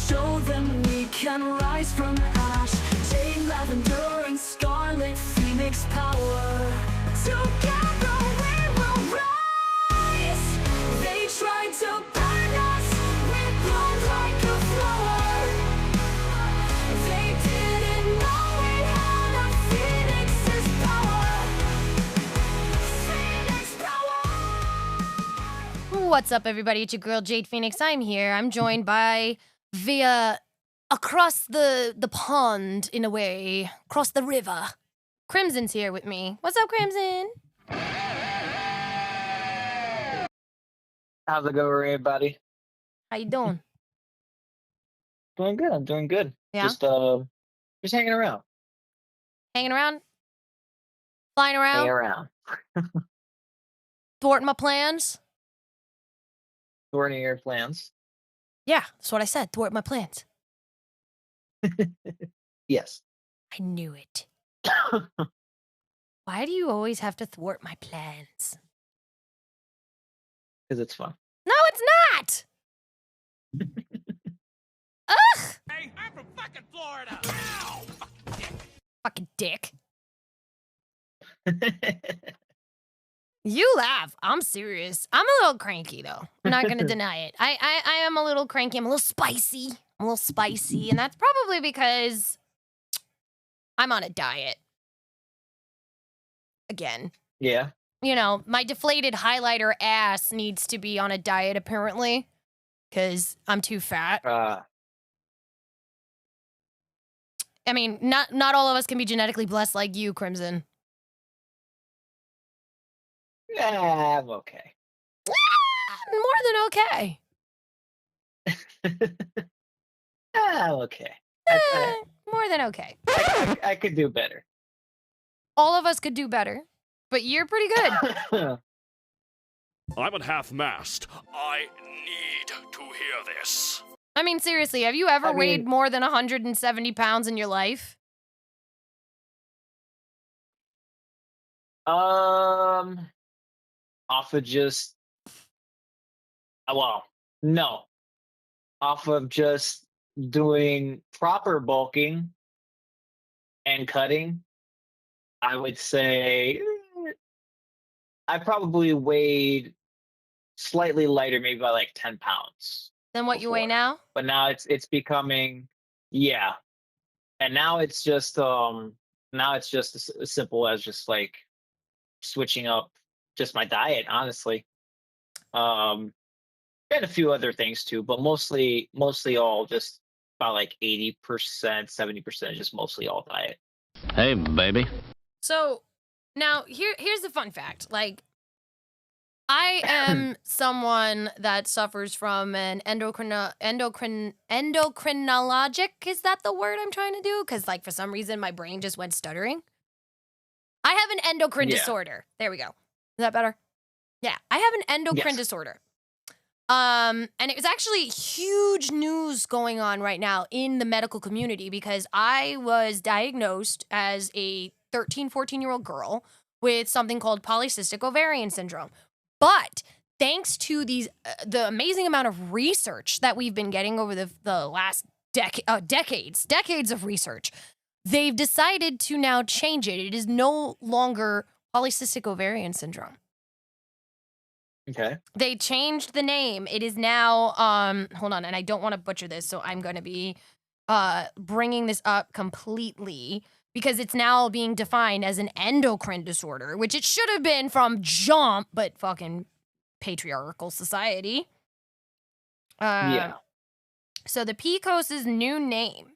Show them we can rise from ash. Jade, lavender, and scarlet phoenix power. Together we will rise. They tried to burn us, we bloom like a flower. They didn't know we had a phoenix's power. Phoenix power. What's up, everybody? It's your girl, Jade Phoenix. I'm here. I'm joined by, via across the pond, in a way, across the river. Crimson's here with me. What's up, Crimson? How's it going, everybody? How you doing? Doing good. I'm doing good. Yeah? Just hanging around. Hanging around? Flying around? Hanging around. Thwarting my plans? Thwarting your plans. Yeah, that's what I said. Thwart my plans. Yes. I knew it. Why do you always have to thwart my plans? Because it's fun. No, it's not! Ugh! Hey, I'm from fucking Florida. Ow! Fucking dick. You laugh. I'm serious. I'm a little cranky, though. I'm not going to deny it. I am a little cranky. I'm a little spicy. And that's probably because I'm on a diet. Again. Yeah. You know, my deflated highlighter ass needs to be on a diet, apparently, because I'm too fat. I mean, not all of us can be genetically blessed like you, Crimson. Yeah, I'm okay. More than okay. I'm okay. More than okay. I could do better. All of us could do better, but you're pretty good. I'm at half-mast. I need to hear this. I mean, seriously, have you ever weighed more than 170 pounds in your life? Off of just, well, no. Off of just doing proper bulking and cutting, I would say I probably weighed slightly lighter, maybe by like 10 pounds. Than what you weigh now? But now it's becoming, yeah. And now it's just as simple as just like switching up just my diet, honestly. And a few other things too, but mostly all just about like 80%, 70%, just mostly all diet. Hey, baby. So now here's the fun fact. Like, I am someone that suffers from an endocrinologic. Is that the word I'm trying to do? Because like for some reason my brain just went stuttering. I have an endocrine disorder. There we go. Is that better? Yeah, I have an endocrine disorder. And it was actually huge news going on right now in the medical community because I was diagnosed as a 13, 14-year-old girl with something called polycystic ovarian syndrome. But thanks to the amazing amount of research that we've been getting over the last decades of research, they've decided to now change it. It is no longer polycystic ovarian syndrome. Okay. They changed the name. It is now, hold on, and I don't want to butcher this, so I'm going to be bringing this up completely because it's now being defined as an endocrine disorder, which it should have been from jump, but fucking patriarchal society. Yeah. So the PCOS's new name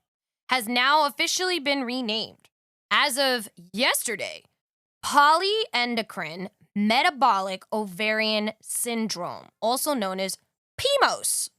has now officially been renamed as of yesterday, polyendocrine metabolic ovarian syndrome, also known as PMOS.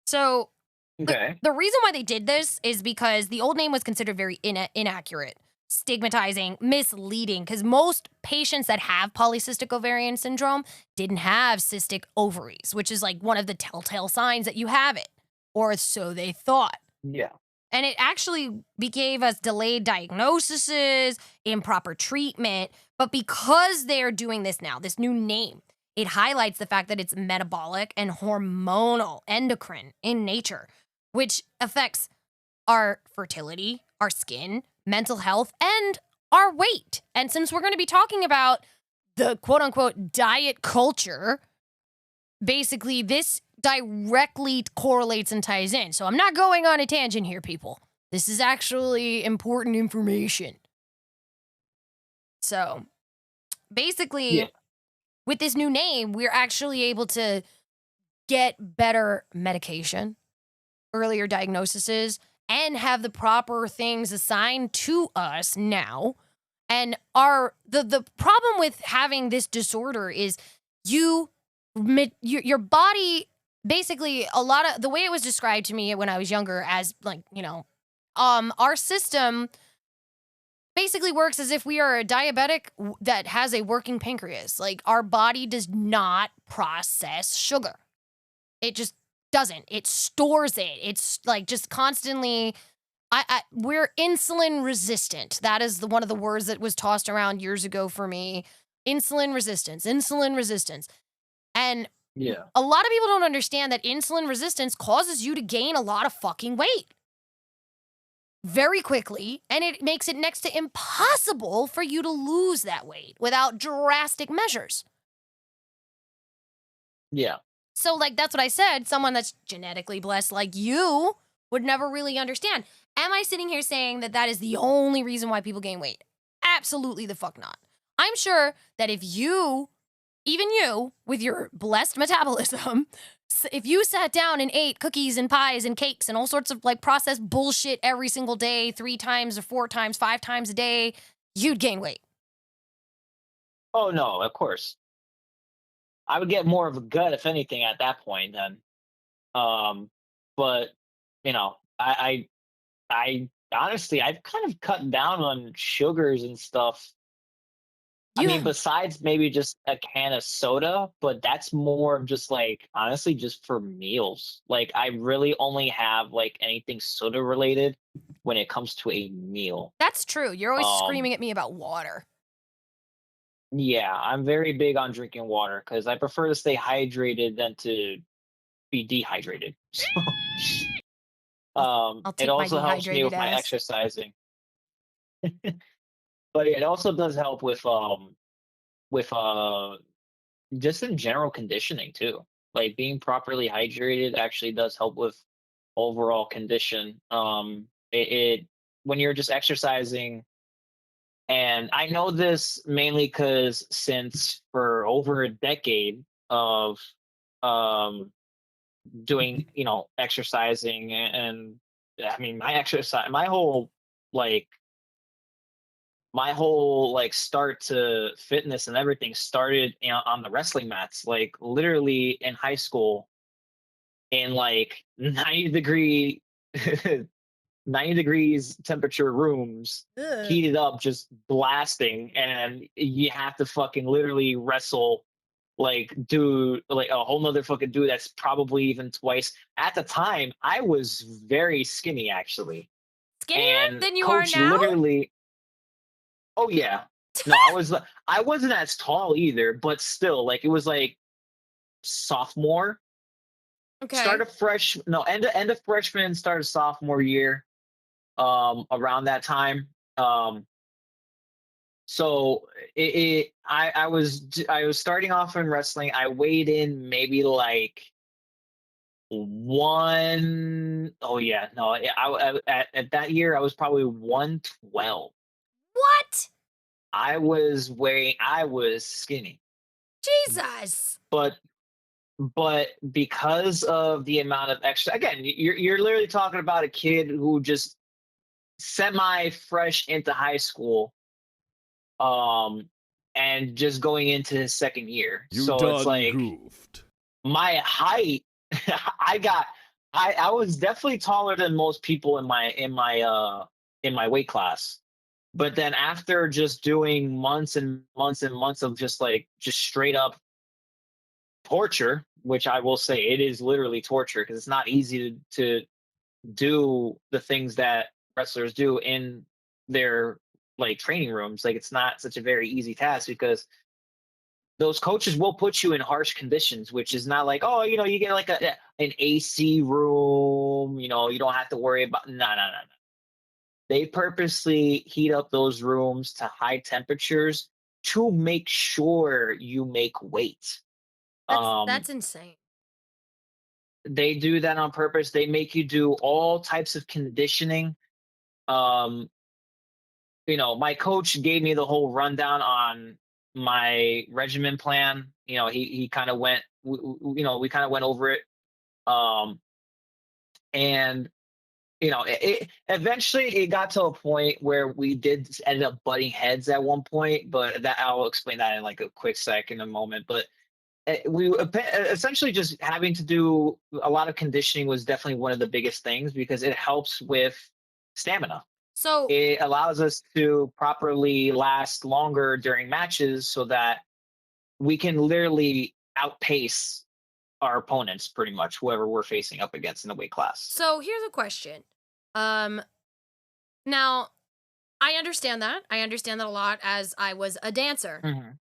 So the reason why they did this is because the old name was considered very inaccurate, stigmatizing, misleading, because most patients that have polycystic ovarian syndrome didn't have cystic ovaries, which is like one of the telltale signs that you have it, or so they thought. Yeah. And it actually gave us delayed diagnoses, improper treatment. But because they're doing this now, this new name, it highlights the fact that it's metabolic and hormonal, endocrine in nature. which affects our fertility, our skin, mental health, and our weight. And since we're going to be talking about the quote unquote diet culture, basically this directly correlates and ties in. So I'm not going on a tangent here, people. This is actually important information. So basically, Yeah. with this new name, we're actually able to get better medication, earlier diagnoses, and have the proper things assigned to us now. And the problem with having this disorder is your body, basically, a lot of the way it was described to me when I was younger as, like, our system basically works as if we are a diabetic that has a working pancreas. Like, our body does not process sugar. It just doesn't. It stores it. It's like just constantly. We're insulin resistant. That is one of the words that was tossed around years ago for me. Insulin resistance. Insulin resistance. And Yeah. a lot of people don't understand that insulin resistance causes you to gain a lot of fucking weight very quickly, and it makes it next to impossible for you to lose that weight without drastic measures. Yeah. So, like, that's what I said. Someone that's genetically blessed like you would never really understand. Am I sitting here saying that that is the only reason why people gain weight? Absolutely the fuck not. I'm sure that if you, even you, with your blessed metabolism, if you sat down and ate cookies and pies and cakes and all sorts of, like, processed bullshit every single day, 3 times or 4 times, 5 times a day, you'd gain weight. Oh no, of course. I would get more of a gut if anything at that point then. But you know, I honestly I've kind of cut down on sugars and stuff. I You mean, besides maybe just a can of soda, but that's more of just like honestly just for meals. Like I really only have like anything soda related when it comes to a meal. That's true. You're always Um screaming at me about water. yeah, I'm very big on drinking water because I prefer to stay hydrated than to be dehydrated. So I'll it take my also helps me dehydrated with my ass. exercising. But it also does help with just in general conditioning too. Like being properly hydrated actually does help with overall condition. It when you're just exercising, and I know this mainly because since for over a decade of um doing exercising and I mean my exercise like my whole like start to fitness and everything started on the wrestling mats, like literally in high school in like 90 degrees temperature rooms, Ugh. heated up, just blasting, and you have to fucking literally wrestle like do like a whole nother fucking dude that's probably even twice. At the time I was very skinny actually, Skinnier and than you are coach now? literally. Oh yeah. No, I wasn't as tall either, but still, like it was like sophomore, Okay. end of freshman, start of sophomore year, around that time. So I was starting off in wrestling. I weighed in maybe like one oh yeah, no, at that year I was probably 112. What? I was skinny. Jesus. But because of the amount of extra, again, you're literally talking about a kid who just semi fresh into high school, um and just going into his second year, You so it's done like goofed. my height. I got I was definitely taller than most people in my weight class, but then after just doing months and months and months of just straight up torture, which I will say it is literally torture because it's not easy to do the things that wrestlers do in their like training rooms. Like it's not such a very easy task because those coaches will put you in harsh conditions, which is not like, oh, you get like an AC room room. You know, you don't have to worry about. No, no, no, no. They purposely heat up those rooms to high temperatures to make sure you make weight. That's insane. They do that on purpose. They make you do all types of conditioning. Um, you know, my coach gave me the whole rundown on my regimen plan. You know, he kind of went, you know, we kind of went over it. Um, and you know, it eventually it got to a point where we did ended up butting heads at one point, but that I'll explain that in like a quick sec in a moment. But essentially just having to do a lot of conditioning was definitely one of the biggest things because it helps with stamina. So It allows us to properly last longer during matches so that we can literally outpace our opponents pretty much, whoever we're facing up against in the weight class. So here's a question. Now I understand that. I understand that a lot as I was a dancer. Mhm.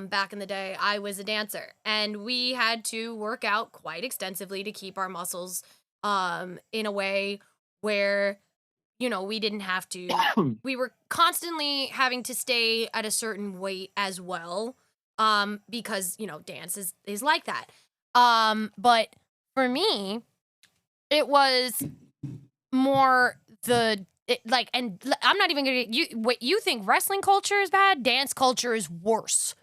Back in the day, I was a dancer, and we had to work out quite extensively to keep our muscles in a way where we didn't have to. We were constantly having to stay at a certain weight as well, because dance is like that. But for me, it was more I'm not even gonna what you think wrestling culture is bad, dance culture is worse.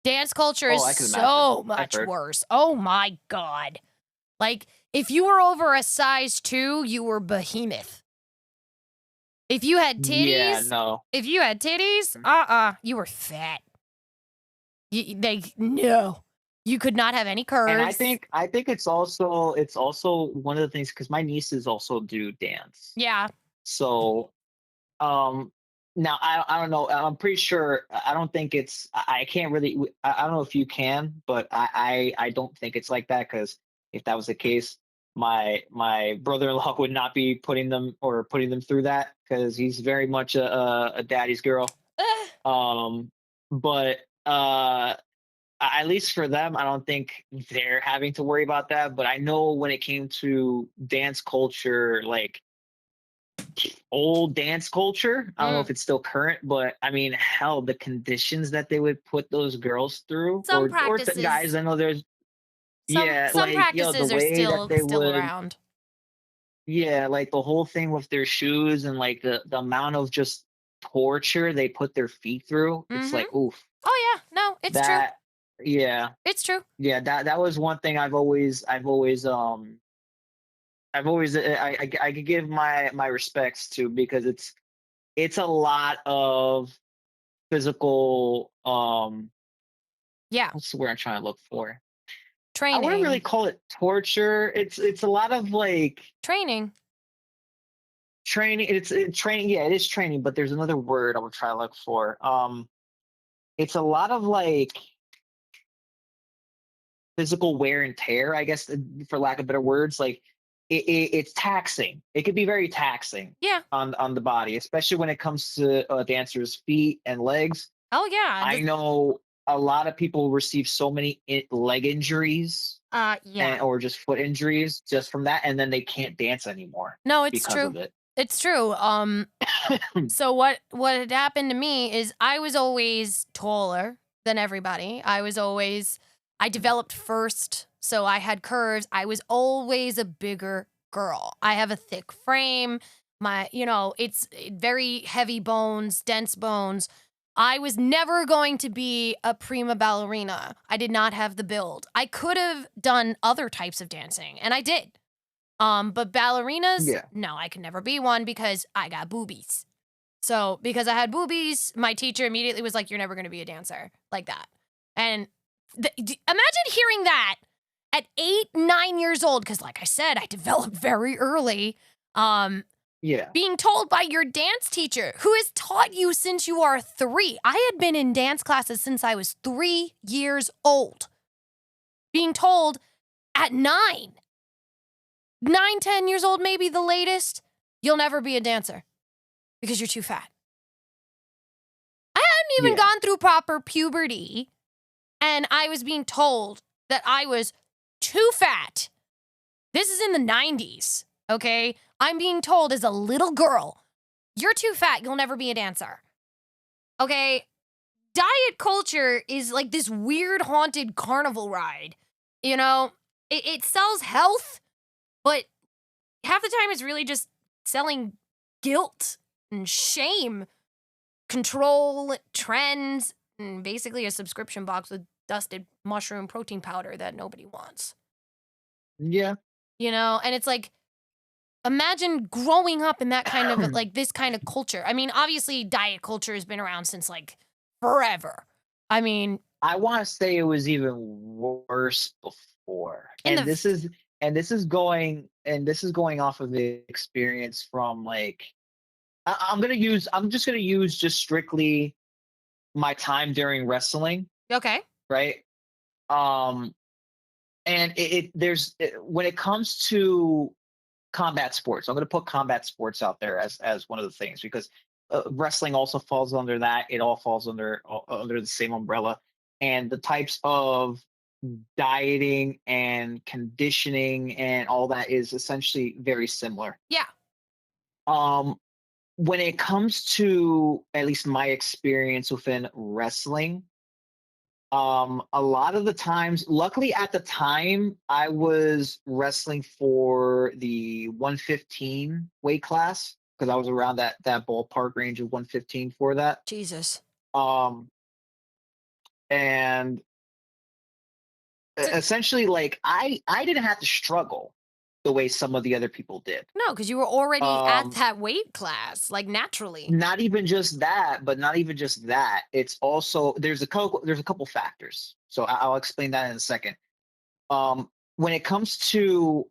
Dance culture is Oh, I can so imagine. I've much heard. worse. Oh my god. Like if you were over a size 2, you were behemoth. If you had Yeah, titties, no. Mm. you were fat. No. You could not have any And I curves. think I think it's also one of the things because my nieces also do dance. Yeah. So um now I don't know. I'm pretty sure I don't think it's I can't really I don't know if you can, but I don't think it's like that because if that was the case, my brother-in-law would not be putting them through that because he's very much a daddy's girl. Ugh. But at least for them, I don't think they're having to worry about that. But I know when it came to dance culture, like old dance culture, I don't know if Mm. it's still current, but I mean, hell, the conditions that they would put those girls through, Some or practices guys, I know there's, some yeah, some like yo, the practices are way that they still would, around. yeah, like the whole thing with their shoes and like the amount of just torture they put their feet through, it's Mhm. like, oof, Oh yeah, no, it's true. that, yeah. It's true. Yeah, that was one thing I've always I could give my respects to because it's a lot of physical Yeah. what's the word I'm trying to look for? I wouldn't really Training. call it torture. It's a lot of like Training. training. Training, yeah, it is training, but there's another word I would try to look for. It's a lot of like physical wear and tear, I guess, for lack of better words. Like it's taxing. It could be very taxing Yeah. on the body, especially when it comes to dancers' feet and legs. Oh yeah. I know a lot of people receive so many leg injuries Yeah. or just foot injuries just from that, and then they can't dance anymore No, it's because true. of it. It's true. So what had happened to me is I was always taller than everybody. I developed first, so I had curves. I was always a bigger girl. I have a thick frame. It's very heavy bones, dense bones. I was never going to be a prima ballerina. I did not have the build. I could have done other types of dancing, and I did. But ballerinas, Yeah, no, I could never be one because I got boobies. So because I had boobies, my teacher immediately was like, "You're never going to be a dancer like that." And imagine hearing that at 8, 9 years old, because like I said, I developed very early. Um, yeah, being told by your dance teacher, who has taught you since you are 3. I had been in dance classes since I was 3 years old. Being told at 9, 9, 10 years old, maybe the latest, you'll never be a dancer because you're too fat. I hadn't even yeah. gone through proper puberty, and I was being told that I was too fat. This is in the 90s. Okay? I'm being told as a little girl, you're too fat, you'll never be a dancer. Okay? Diet culture is like this weird haunted carnival ride. You know, it sells health, but half the time it's really just selling guilt and shame, control, trends, and basically a subscription box with dusted mushroom protein powder that nobody wants. Yeah. You know, and it's like, imagine growing up in that kind of like this kind of culture. I mean, obviously, diet culture has been around since like forever. I mean, I want to say it was even worse before. in the And this is going off of the experience from like I'm just gonna use just strictly my time during wrestling, okay, right? Um and when it comes to combat sports, I'm gonna put combat sports out there as one of the things because wrestling also falls under that. It all falls under the same umbrella, and the types of dieting and conditioning and all that is essentially very similar. yeah, Um, when it comes to at least my experience within wrestling, a lot of the times, luckily at the time, I was wrestling for the 115 weight class because I was around that ballpark range of 115 for that. Jesus. Um, and So, essentially, like I didn't have to struggle the way some of the other people did. no, because you were already at Um, that weight class, like naturally. Not even just that, but not even just that. It's also there's a couple factors. So I'll explain that in a second. When it comes to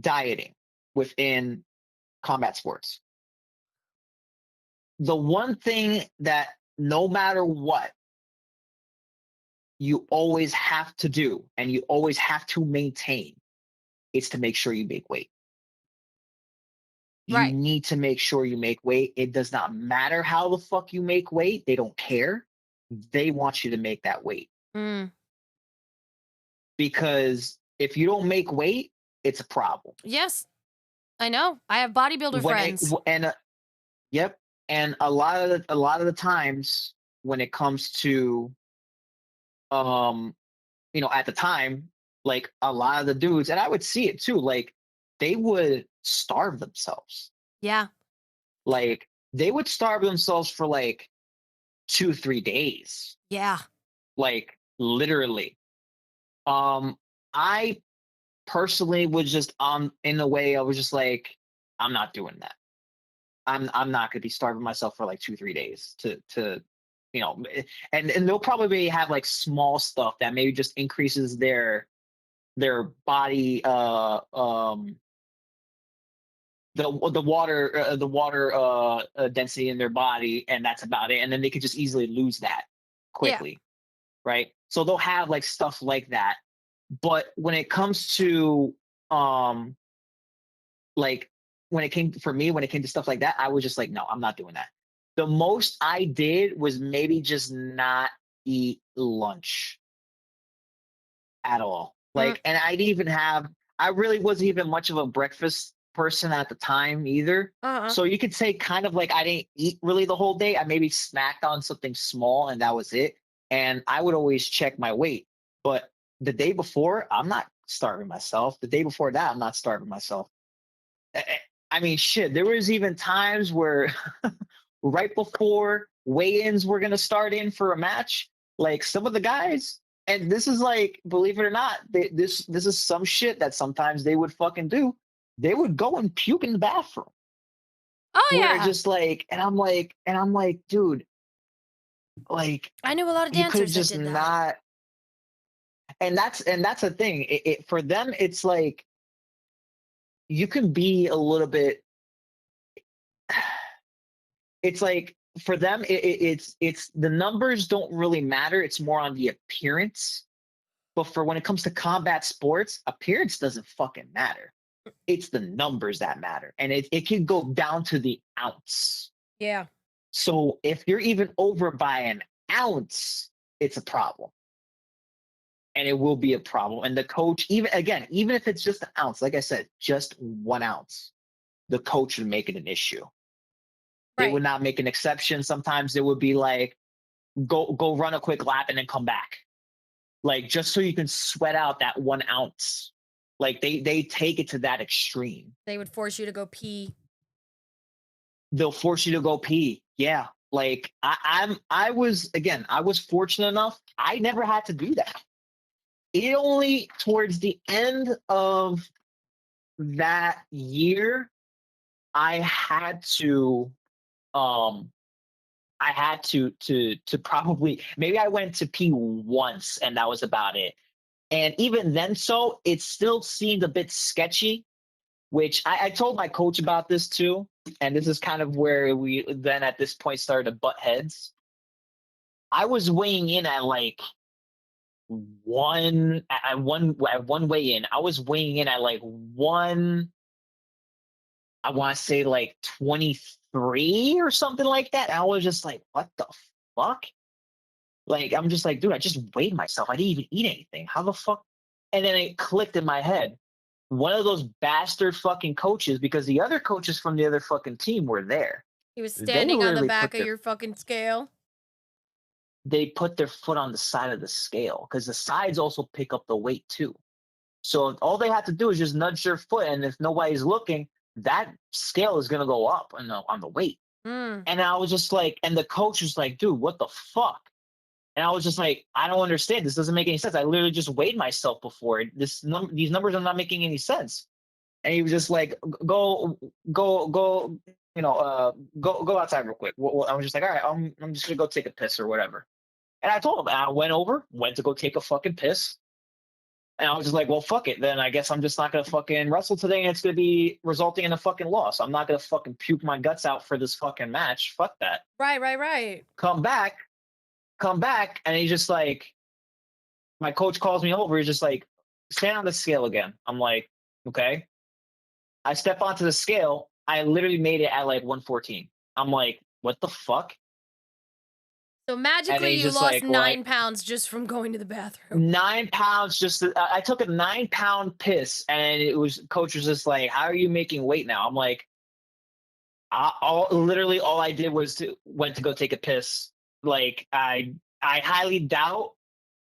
dieting within combat sports, the one thing that no matter what you always have to do and you always have to maintain is to make sure you make weight. You Right. need to make sure you make weight. It does not matter how the fuck you make weight. They don't care. They want you to make that weight. Mm. Because if you don't make weight, it's a problem. Yes, I know. I have bodybuilder When it friends. and Yep, and a lot of the times when it comes to um at the time, like a lot of the dudes, and I would see it too, like they would starve themselves. Yeah. Like they would starve themselves for like 2 3 days, Yeah. like literally. I personally was just in a way I was just like, I'm not doing that. I'm not gonna be starving myself for like 2 3 days to and they'll probably have like small stuff that maybe just increases their body the water density in their body, and that's about it, and then they could just easily lose that Yeah. quickly, right? So they'll have like stuff like that. But when it comes to um like when it came to stuff like that, I was just like, no, I'm not doing that. The most I did was maybe just not eat lunch at all. Mm. Like, and I really wasn't even much of a breakfast person at the time either. Uh-huh. So you could say kind of like I didn't eat really the whole day. I maybe snacked on something small and that was it. And I would always check my weight. But the day before, I'm not starving myself. The day before that, I'm not starving myself. I mean, shit, there was even times where right before weigh-ins were gonna start in for a match, like some of the guys, and this is like, believe it or not, this is some shit that sometimes they would fucking do. They would go and puke in the bathroom. Oh Where yeah. just like, and I'm like, dude, like I knew a lot of you could dancers that just did that. not. And that's the thing. For them, it's like you can be a little bit it's like for them it's the numbers don't really matter, it's more on the appearance. But for when it comes to combat sports, appearance doesn't fucking matter. It's the numbers that matter, and it can go down to the ounce. Yeah. So if you're even over by an ounce, it's a problem. and it will be a problem. And the coach, even if it's just an ounce, like I said, just 1 ounce, the coach would make it an issue. They would Right. not make an exception. Sometimes it would be like, go run a quick lap and then come back. Like, just so you can sweat out that 1 ounce. Like, they take it to that extreme. They would force you to go pee. They'll force you to go pee. Yeah. Like, I was fortunate enough. I never had to do that. It only towards the end of that year, I had to probably, maybe I went to pee once and that was about it. And even then, so it still seemed a bit sketchy, which I told my coach about this too. And this is kind of where we then at this point started to butt heads. I was weighing in at like one weigh in. I was weighing in at like I want to say like 23 or something like that. And I was just like, what the fuck? Like, I'm just like, dude, I just weighed myself. I didn't even eat anything. How the fuck? And then it clicked in my head. One of those bastard fucking coaches, because the other coaches from the other fucking team were there. He was They standing on the literally back put of their your fucking scale. they put their foot on the side of the scale because the sides also pick up the weight too. So all they have to do is just nudge their foot, and if nobody's looking, that scale is gonna go up on the weight. Mm. And I was just like, and the coach was like, dude, what the fuck? And I was just like, I don't understand. This doesn't make any sense. I literally just weighed myself before. These numbers are not making any sense. And he was just like, go, go, go outside real quick. I was just like, all right, I'm just gonna go take a piss or whatever. And I told him, and I went to go take a fucking piss. And I was just like, well, fuck it. Then I guess I'm just not gonna fucking wrestle today, and it's gonna be resulting in a fucking loss. I'm not gonna fucking puke my guts out for this fucking match. Fuck that. Right. Come back, and he's just like, my coach calls me over. He's just like, stand on the scale again. I'm like, okay. I step onto the scale. I literally made it at like 114. I'm like, what the fuck? So And magically he's you just lost like, 9 pounds just from going to the bathroom. 9 pounds. I took a 9 pound piss, and coach was just like, how are you making weight now? I'm like, literally all I did was went to go take a piss. Like, I highly doubt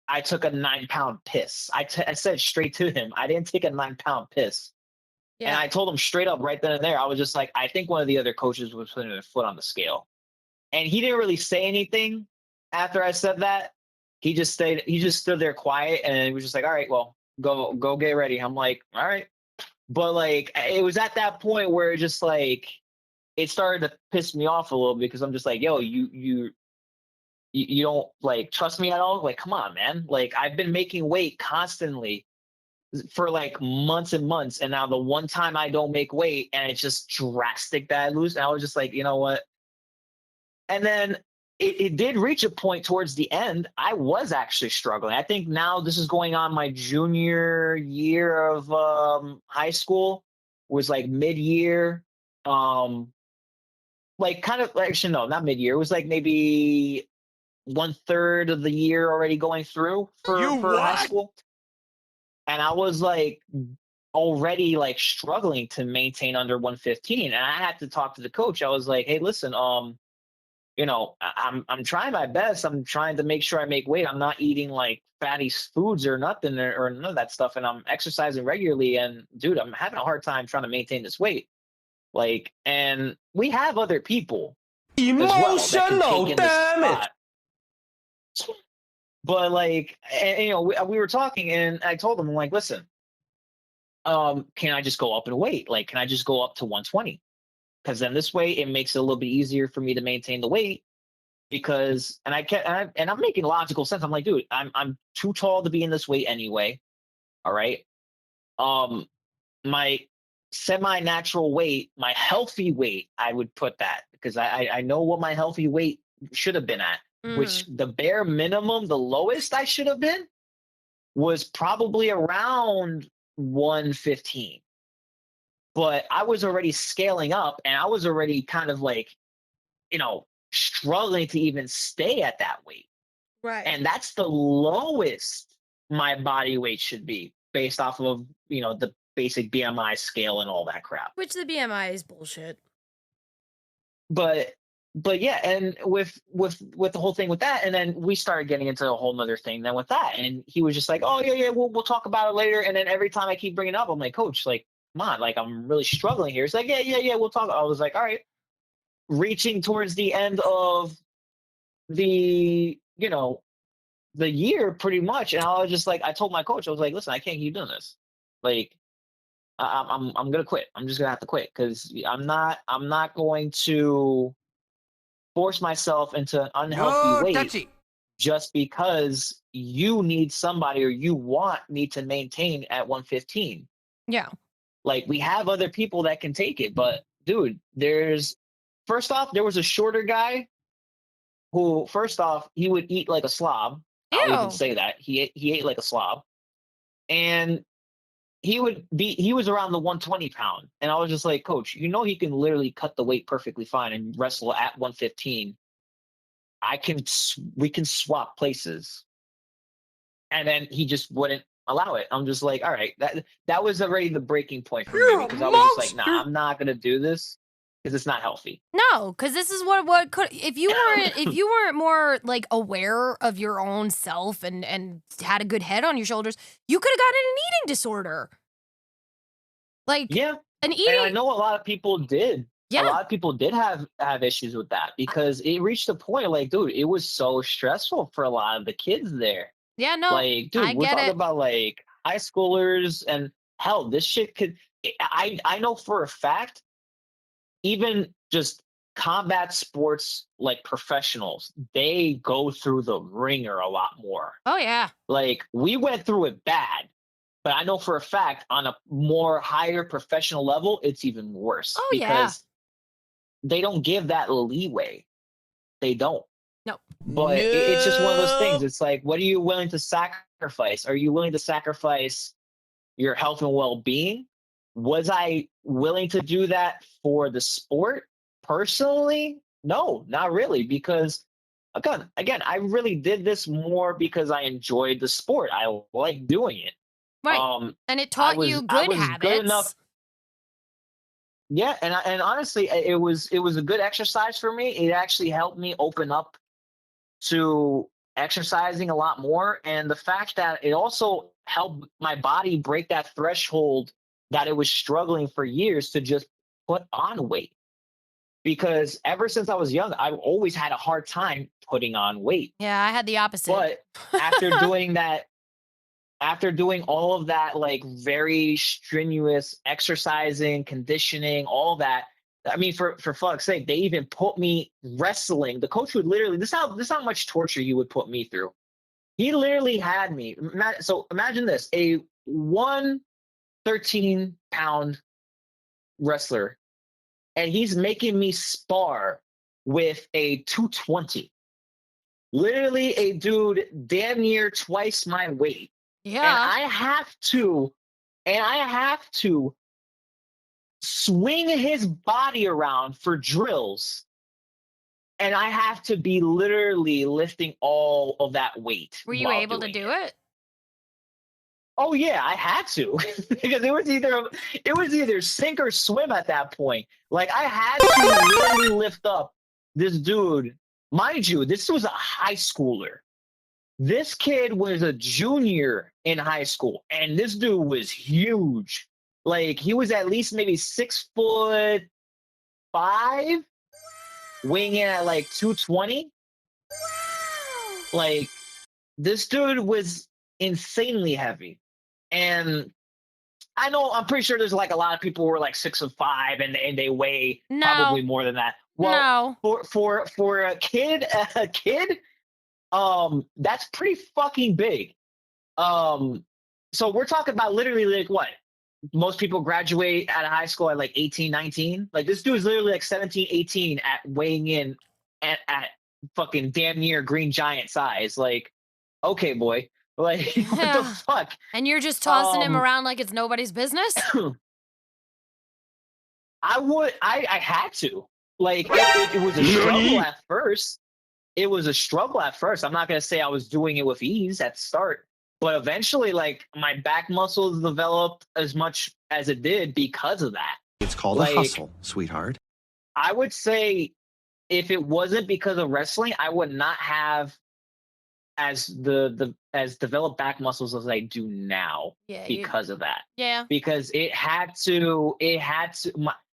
I took a 9 pound piss. I said straight to him, I didn't take a 9 pound piss. And I told him straight up right then and there, I was just like, I think one of the other coaches was putting their foot on the scale. And he didn't really say anything after I said that. He just stood there quiet, and he was just like, all right, well, go get ready. I'm like, all right. But like, it was at that point where it just like, it started to piss me off a little bit, because I'm just like, yo, you don't like trust me at all? Like, come on, man. Like, I've been making weight constantly for like months and months, and now the one time I don't make weight and it's just drastic that I lose, and I was just like, you know what? And then it did reach a point towards the end. I was actually struggling. I think now this is going on my junior year of high school. Was like mid-year, like kind of, actually no, not mid-year. It was like maybe 1/3 of the year already going through for high what? school. And I was like already like struggling to maintain under 115. And I had to talk to the coach. I was like, hey, listen, I'm trying my best. I'm trying to make sure I make weight. I'm not eating like fatty foods or nothing or none of that stuff. And I'm exercising regularly. And dude, I'm having a hard time trying to maintain this weight. Like, and we have other people as well that can Emotional take in this damage. spot. But like, and, we were talking, and I told him, I'm like, listen, can I just go up in weight? Like, can I just go up to 120? Because then this way it makes it a little bit easier for me to maintain the weight. Because, and I'm making logical sense. I'm like, dude, I'm too tall to be in this weight anyway. All right. My semi-natural weight, my healthy weight, I would put that, because I know what my healthy weight should have been at. Which the bare minimum, the lowest I should have been was probably around 115. But I was already scaling up, and I was already kind of like, struggling to even stay at that weight. Right. And that's the lowest my body weight should be based off of, the basic BMI scale and all that crap. Which the BMI is bullshit. But yeah, and with the whole thing with that, and then we started getting into a whole nother thing then with that, and he was just like, oh yeah, we'll talk about it later. And then every time I keep bringing it up, I'm like, coach, like, come on, like, I'm really struggling here. It's like, yeah, we'll talk. I was like, all right. Reaching towards the end of the the year pretty much, and I was just like, I told my coach, I was like, listen, I can't keep doing this. Like, I'm gonna quit. I'm just gonna have to quit because I'm not going to force myself into an unhealthy weight just because you need somebody or you want me to maintain at 115. Yeah. Like, we have other people that can take it, but dude, first off, there was a shorter guy who, first off, he would eat like a slob. I'll even Ew. say that. He ate like a slob. And he was around the 120 pound. And I was just like, coach, he can literally cut the weight perfectly fine and wrestle at 115. We can swap places. And then he just wouldn't allow it. I'm just like, all right, that was already the breaking point for me, because I was just like, nah, I'm not gonna do this because it's not healthy. No, because this is what could, if you weren't more like aware of your own self and had a good head on your shoulders, you could have gotten an eating disorder. Like, Yeah. an eating. And I know a lot of people did. Yeah. A lot of people did have issues with that because it reached a point, like, dude, it was so stressful for a lot of the kids there. Yeah, no, Like, dude, I we're get talking it. about like high schoolers, and hell, this shit could. I know for a fact, even just combat sports like professionals, they go through the ringer a lot more. Oh yeah. Like, we went through it bad, but I know for a fact on a more higher professional level, it's even worse. Oh, yeah. Because they don't give that leeway. They don't. No. But it's just one of those things. It's like, what are you willing to sacrifice? Are you willing to sacrifice your health and well-being? Was I willing to do that for the sport personally? No, not really, because again, I really did this more because I enjoyed the sport. I like doing it. Right. And it taught you good habits. Good enough. Yeah, and honestly, it was a good exercise for me. It actually helped me open up to exercising a lot more, and the fact that it also helped my body break that threshold that it was struggling for years to just put on weight. Because ever since I was young, I've always had a hard time putting on weight. Yeah, I had the opposite. But after doing that, after doing all of that, like, very strenuous exercising, conditioning, all that, I mean, for fuck's sake, they even put me wrestling. The coach would literally, this is how much torture he would put me through. He literally had me. So imagine this: a 113-pound wrestler, and he's making me spar with a 220. Literally a dude damn near twice my weight. Yeah. And I have to swing his body around for drills. And I have to be literally lifting all of that weight. Were you able to do it? Oh yeah, I had to. Because it was either sink or swim at that point. Like, I had to literally lift up this dude. Mind you, this was a high schooler. This kid was a junior in high school, and this dude was huge. Like, he was at least maybe 6'5", weighing in at like 220. Like, this dude was insanely heavy. And I'm pretty sure there's like a lot of people who are like 6'5" and they weigh probably more than that. Well, for a kid, that's pretty fucking big. So we're talking about literally like what? Most people graduate out of high school at like 18, 19. Like, this dude is literally like 17, 18 at weighing in at fucking damn near Green Giant size. Like, okay, boy. Like, what the fuck? And you're just tossing him around like it's nobody's business? I had to. Like, it was a struggle at first. It was a struggle at first. I'm not going to say I was doing it with ease at the start. But eventually, like my back muscles developed as much as it did because of that. It's called a Like hustle, sweetheart. I would say, if it wasn't because of wrestling, I would not have as developed back muscles as I do now Yeah, because of that. yeah. Because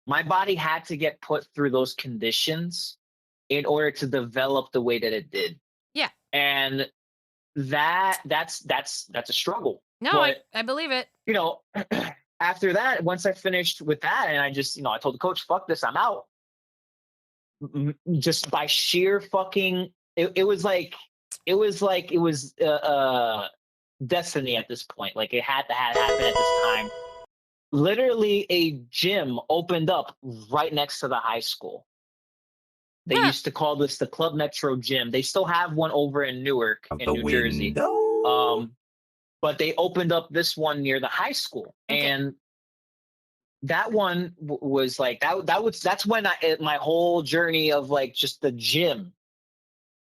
my body had to get put through those conditions in order to develop the way that it did. Yeah. And that's a struggle. No, But I believe it. you know, after that, once I finished with that, and I just, I told the coach, "Fuck this, I'm out." Just by sheer fucking, it was like it was destiny at this point. Like it had to happen at this time. Literally, a gym opened up right next to the high school. They Huh. used to call this the Club Metro Gym. They still have one over in Newark, in The New Jersey. window. But they opened up this one near the high school, Okay. and that one was like that's when my whole journey of like just the gym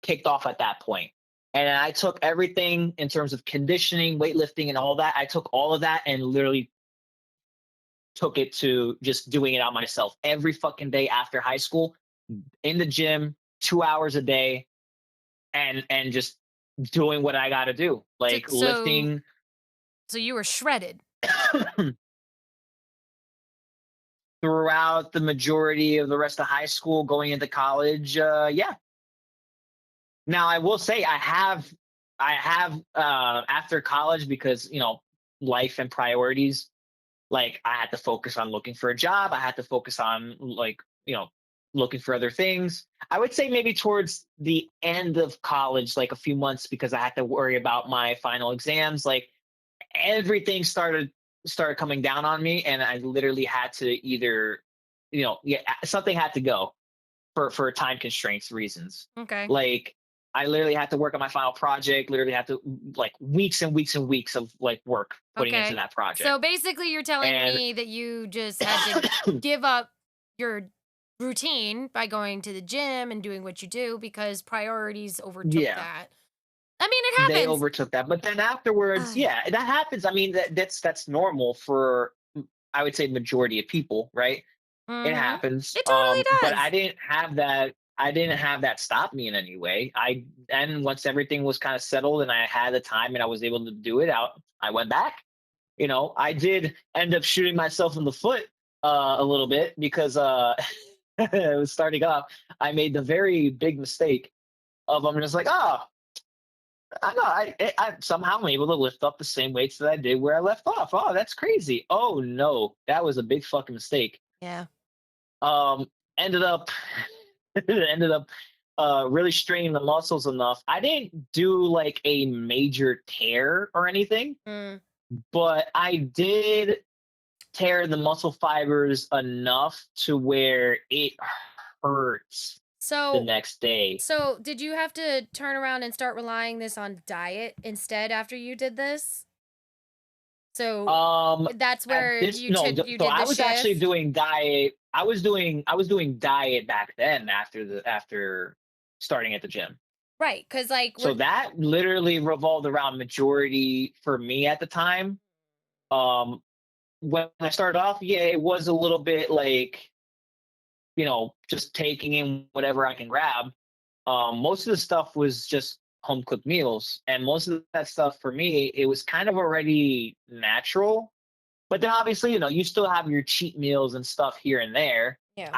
kicked off at that point. And I took everything in terms of conditioning, weightlifting, and all that. I took all of that and literally took it to just doing it out myself every fucking day after high school, in the gym, 2 hours a day, and just doing what I got to do, like So lifting. so you were shredded. Throughout the majority of the rest of high school, going into college. Yeah. Now I will say I have after college, because life and priorities. Like I had to focus on looking for a job. I had to focus on like looking for other things. I would say maybe towards the end of college, like a few months, because I had to worry about my final exams. Like everything started coming down on me, and I literally had to either, something had to go for time constraints reasons. Okay. Like I literally had to work on my final project. Literally had to, like, weeks and weeks and weeks of like work putting into Okay. that project. So basically, you're telling And me that you just had to give up your routine by going to the gym and doing what you do because priorities overtook yeah, that. I mean, it they happens. overtook that. But then afterwards, Ugh. yeah, that happens. I mean, that's normal for, I would say, majority of people, right? It Mhm. happens. It totally But does. I didn't have that. I didn't have that stop me in any way. And once everything was kind of settled and I had the time and I was able to do it out, I went back. I did end up shooting myself in the foot a little bit, because it was starting off. I made the very big mistake of, I'm just like, oh, I know I somehow I'm able to lift up the same weights that I did where I left off. Oh, that's crazy. Oh no, that was a big fucking mistake. Yeah. um Ended up ended up really straining the muscles enough. I didn't do like a major tear or anything, Mm. but I did tear the muscle fibers enough to where it hurts the So, next day. so did you have to turn around and start relying this on diet instead after you did this? So that's At where this, you no, did you so did I the was actually shift, doing diet. I was doing diet back then, after starting at the gym. right? Because like So we're that literally revolved around majority for me at the time. Um, when I started off, yeah, it was a little bit like, just taking in whatever I can grab. Most of the stuff was just home cooked meals, and most of that stuff for me, it was kind of already natural. But then obviously, you still have your cheat meals and stuff here and there. yeah.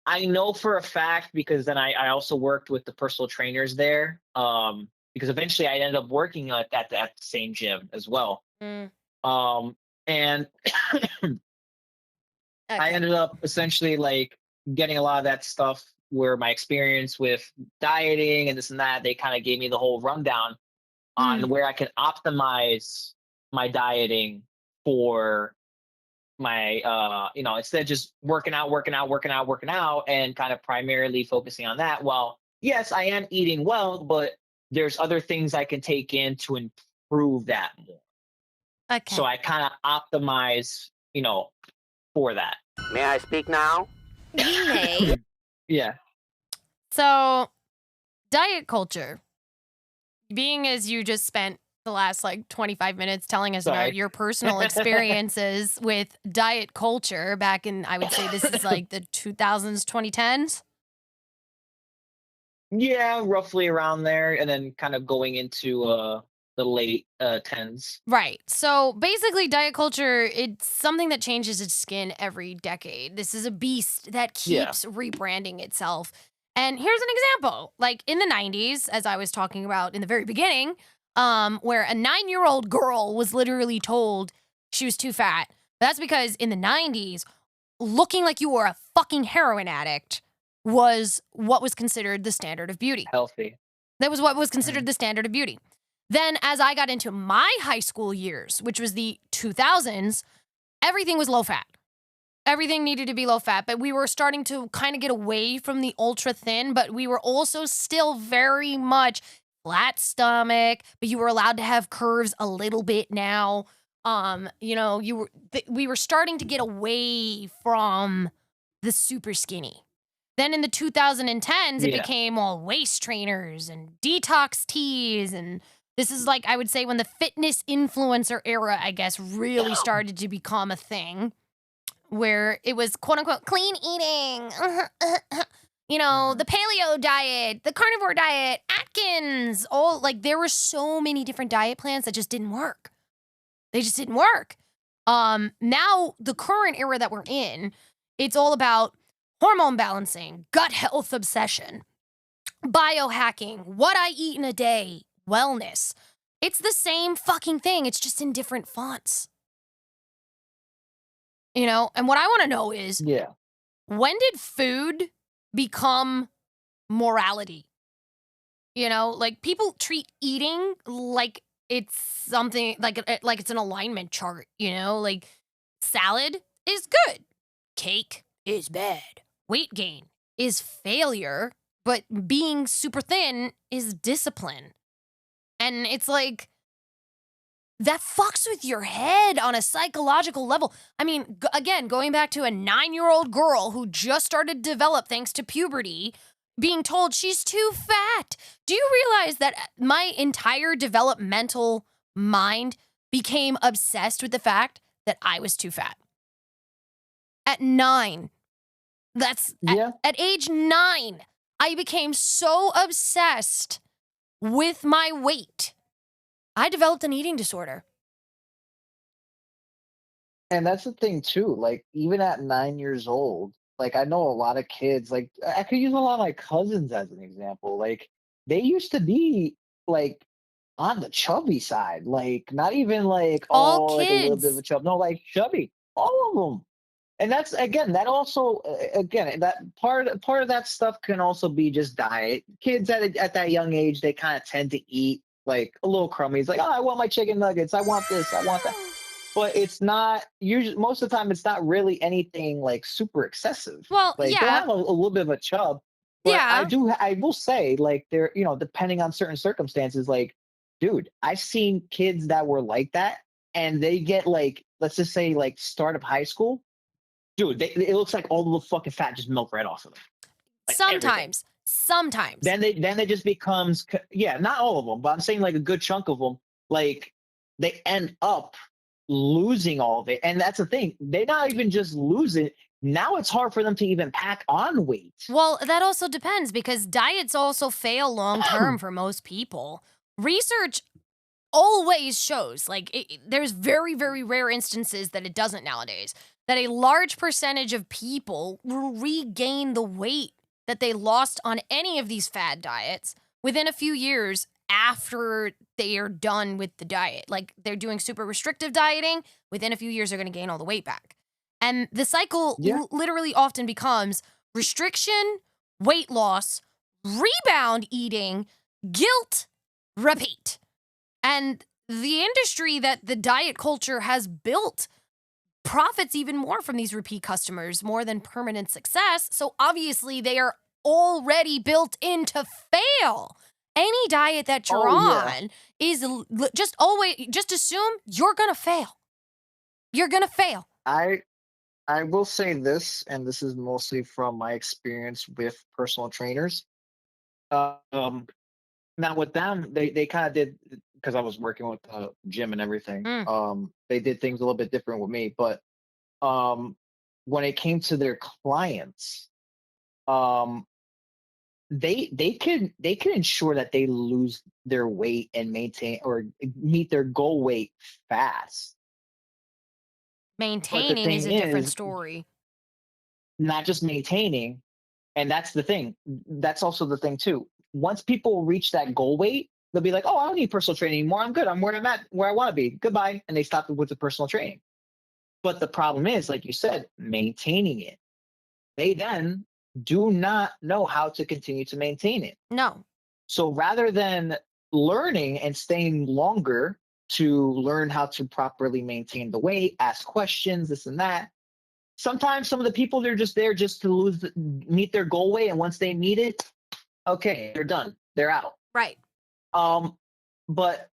I know for a fact, because then I also worked with the personal trainers there. Because eventually I ended up working at the same gym as well. Mm, Um, and I okay. ended up essentially like getting a lot of that stuff, where my experience with dieting and this and that, they kind of gave me the whole rundown Mm, on where I can optimize my dieting for my instead of just working out and kind of primarily focusing on that. Well, yes, I am eating well, but there's other things I can take in to improve that more. So okay. I kind of optimize, for that. May I speak now? You may. Yeah. So diet culture, being as you just spent the last like 25 minutes telling us about Sorry. your personal experiences with diet culture back in, I would say this is like the 2000s, 2010s. Yeah, roughly around there, and then kind of going into the late tens. Right. So basically, diet culture, it's something that changes its skin every decade. This is a beast that Yeah. keeps rebranding itself. And here's an example. Like in the 90s, as I was talking about in the very beginning, where a 9-year-old girl was literally told she was too fat. That's because in the 90s, looking like you were a fucking heroin addict was what was considered the standard of beauty. Healthy. That was what was Mhm. considered the standard of beauty. Then, as I got into my high school years, which was the 2000s, everything was low fat. Everything needed to be low fat, but we were starting to kind of get away from the ultra thin, but we were also still very much flat stomach, but you were allowed to have curves a little bit now. We were starting to get away from the super skinny. Then in the 2010s, it Yeah. became all waist trainers and detox teas. And this is like, I would say, when the fitness influencer era, I guess, really started to become a thing where it was quote unquote clean eating. The paleo diet, the carnivore diet, Atkins, all like there were so many different diet plans that just didn't work. They just didn't work. Now the current era that we're in, it's all about hormone balancing, gut health obsession, biohacking, what I eat in a day, wellness. It's the same fucking thing. It's just in different fonts. And what I want to know is Yeah. when did food become morality? Like people treat eating like it's something like it's an alignment chart, like salad is good, cake is bad, weight gain is failure, but being super thin is discipline. And it's like that fucks with your head on a psychological level. I mean, again, going back to a 9-year-old girl who just started to develop thanks to puberty, being told she's too fat. Do you realize that my entire developmental mind became obsessed with the fact that I was too fat? At 9. Yeah. At age 9, I became so obsessed with my weight. I developed an eating disorder. And that's the thing too. Like even at 9 years old, like I know a lot of kids. Like I could use a lot of my cousins as an example. Like they used to be like on the chubby side. Like not even like All like a little bit of kids. a chub. No, like chubby. All of them. And that's again. That also again that part of that stuff can also be just diet. Kids at that young age, they kind of tend to eat like a little crummy. It's like, oh, I want my chicken nuggets. I want this. I want that, but it's not usually most of the time it's not really anything like super excessive. Well, Like they'll yeah. have a little bit of a chub, but Yeah. I will say like they're depending on certain circumstances, like dude, I've seen kids that were like that and they get like let's just say like start of high school, dude, it looks like all the fucking fat just melt right off of them. Like everything. Sometimes. Then they just becomes yeah, not all of them, but I'm saying like a good chunk of them, like they end up losing all of it. And that's the thing. They not even just lose it. Now it's hard for them to even pack on weight. Well, that also depends because diets also fail long term for most people. Research always shows, like, there's very, very rare instances that it doesn't nowadays, that a large percentage of people will regain the weight that they lost on any of these fad diets within a few years after they are done with the diet. Like, they're doing super restrictive dieting, within a few years, they're going to gain all the weight back. And the cycle Yeah. literally often becomes restriction, weight loss, rebound eating, guilt, repeat. And the industry that the diet culture has built profits even more from these repeat customers more than permanent success. So obviously they are already built in to fail. Any diet that you're on is just assume you're going to fail. You're going to fail. I will say this, and this is mostly from my experience with personal trainers. Now with them, they kind of did because I was working with the gym and everything. Mm. They did things a little bit different with me, but when it came to their clients, um, they can ensure that they lose their weight and maintain or meet their goal weight fast. But the Maintaining is thing a different is, story. not just maintaining, and that's the thing. That's also the thing too. Once people reach that goal weight, they'll be like, "Oh, I don't need personal training anymore. I'm good. I'm where I'm at, where I want to be. Goodbye." And they stop with the personal training. But the problem is, like you said, maintaining it. They then do not know how to continue to maintain it. No. So rather than learning and staying longer to learn how to properly maintain the weight, ask questions, this and that, sometimes some of the people, they're just there just to meet their goal weight, and once they meet it, okay, they're done. They're out. Right. But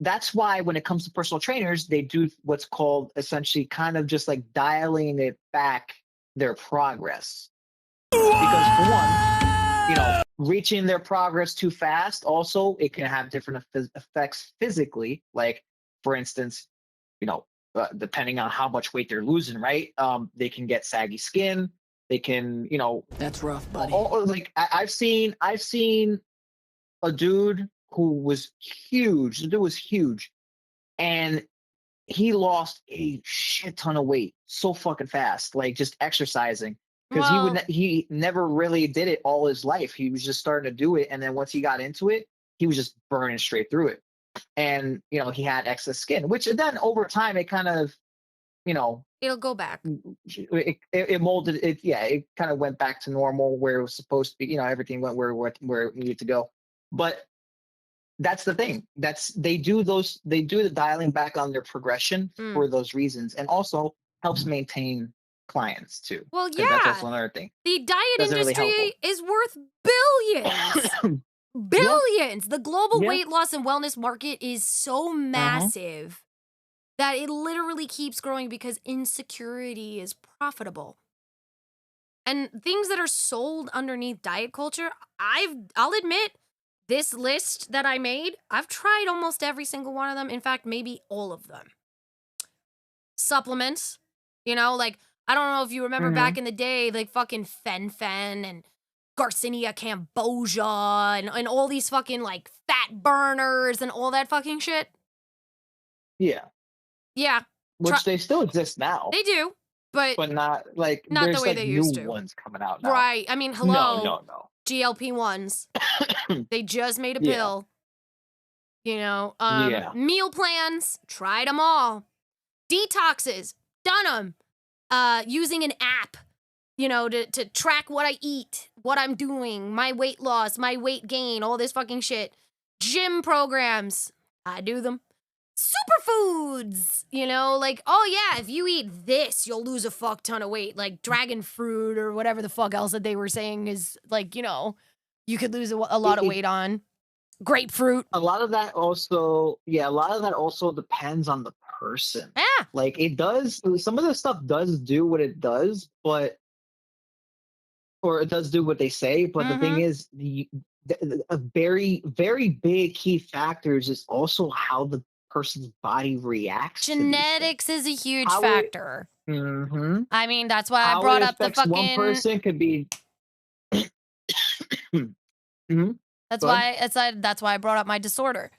that's why when it comes to personal trainers, they do what's called essentially kind of just like dialing it back their progress. Because for one, reaching their progress too fast, also it can have different effects physically. Like, for instance, depending on how much weight they're losing, right? They can get saggy skin. They can, That's rough, buddy. like I've seen a dude who was huge. The dude was huge, and he lost a shit ton of weight so fucking fast, like just exercising. Because Well, he never really did it all his life. He was just starting to do it, and then once he got into it, he was just burning straight through it. And he had excess skin, which then over time it kind of, it'll go back. it molded it. Yeah, it kind of went back to normal where it was supposed to be. Everything went where it needed to go. But that's the thing. They do the dialing back on their progression for those reasons, and also helps maintain clients too. Well, 'Cause that's yeah. also another thing. The diet Doesn't really help industry is worth billions. Billions. The global Yeah. weight loss and wellness market is so massive that it literally keeps growing because insecurity is profitable. And things that are sold underneath diet culture, I'll admit, this list that I made, I've tried almost every single one of them. In fact, maybe all of them. Supplements, like, I don't know if you remember back in the day, like fucking Fen and Garcinia Cambogia and all these fucking like fat burners and all that fucking shit. Yeah, Yeah, which they still exist now, they do, but not like not the there's way like they new used to. ones coming out now. right. I mean, hello, No. GLP-1s. They just made a Yeah. pill. Yeah. Meal plans, tried them all. Detoxes, done them. Using an app, to track what I eat, what I'm doing, my weight loss, my weight gain, all this fucking shit. Gym programs, I do them. Superfoods, like, oh yeah, if you eat this, you'll lose a fuck ton of weight, like dragon fruit or whatever the fuck else that they were saying is like, you could lose a lot of weight on. Grapefruit. A lot of that also depends on the person. Yeah. Like it does, some of the stuff does do what it does, or it does do what they say. But the thing is, a very, very big key factors is also how the person's body reacts. Genetics is a huge How it- factor. I mean, that's why I How brought it up the affects one fucking. person could be. That's Go ahead. why that's why I brought up my disorder.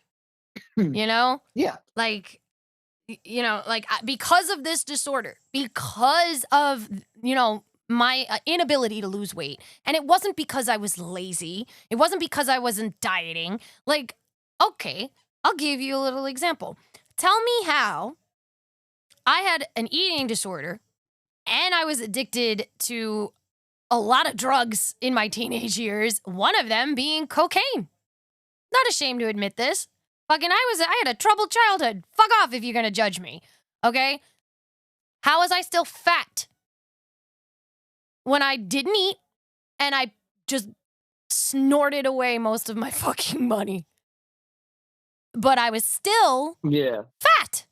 Yeah. Like, because of this disorder, because of my inability to lose weight, and it wasn't because I was lazy. It wasn't because I wasn't dieting. Like, okay, I'll give you a little example. Tell me how I had an eating disorder, and I was addicted to a lot of drugs in my teenage years, one of them being cocaine. Not ashamed to admit this. I had a troubled childhood. Fuck off if you're gonna judge me. Okay? How was I still fat when I didn't eat and I just snorted away most of my fucking money? But I was still fat.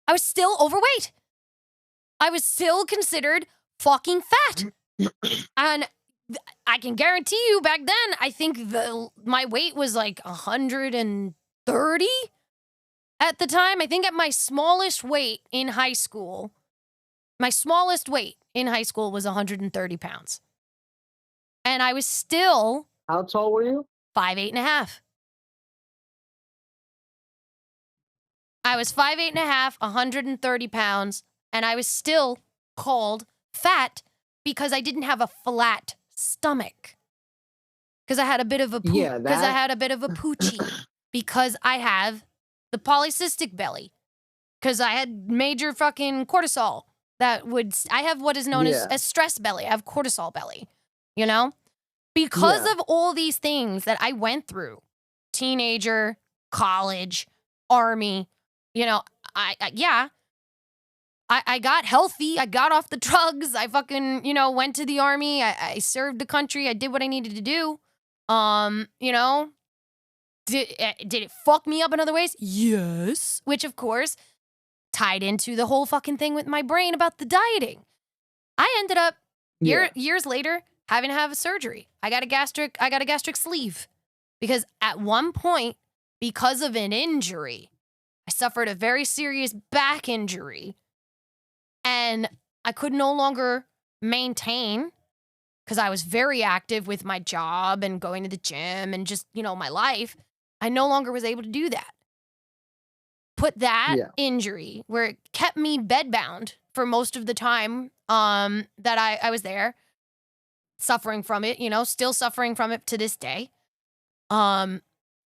I was still overweight. I was still considered fucking fat. And I can guarantee you back then, I think my weight was like 130. At the time, I think at my smallest weight in high school, my smallest weight in high school was 130 pounds. And I was still How tall were you? 5'8.5". I was 5'8.5", 130 pounds, and I was still called fat because I didn't have a flat stomach. Because I had a bit of a Yeah, because I that- had a bit of a poochie. Because I have the polycystic belly. Because I had major fucking cortisol I have what is known Yeah. as stress belly. I have cortisol belly, you know? Because Yeah. of all these things that I went through, teenager, college, army, you know, I got healthy. I got off the drugs. I fucking, went to the army. I served the country. I did what I needed to do. You know, did it fuck me up in other ways? Yes. Which, of course, tied into the whole fucking thing with my brain about the dieting. I ended up Yeah. years later having to have a surgery. I got a gastric sleeve because at one point, because of an injury, I suffered a very serious back injury, and I could no longer maintain because I was very active with my job and going to the gym and just, my life. I no longer was able to do that. Put that Yeah. injury where it kept me bedbound for most of the time that I was there, suffering from it, still suffering from it to this day. I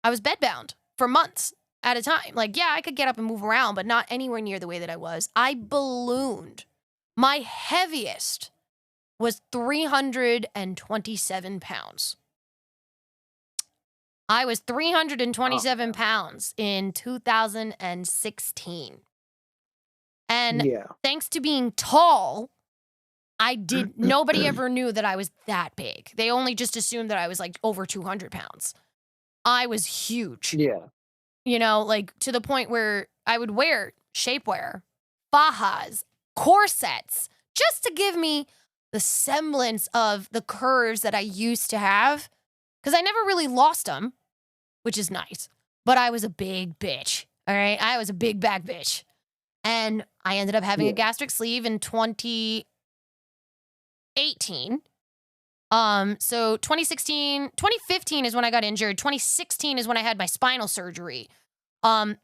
was bedbound for months at a time. Like, yeah, I could get up and move around, but not anywhere near the way that I was. I ballooned. My heaviest was 327 pounds. I was 327 pounds in 2016. And Yeah. thanks to being tall, nobody ever knew that I was that big. They only just assumed that I was like over 200 pounds. I was huge. Yeah. Like to the point where I would wear shapewear, fajas, corsets, just to give me the semblance of the curves that I used to have. Because I never really lost them, which is nice. But I was a big bitch. All right. I was a big back bitch. And I ended up having a Yeah. gastric sleeve in 2018. So 2015 is when I got injured. 2016 is when I had my spinal surgery. And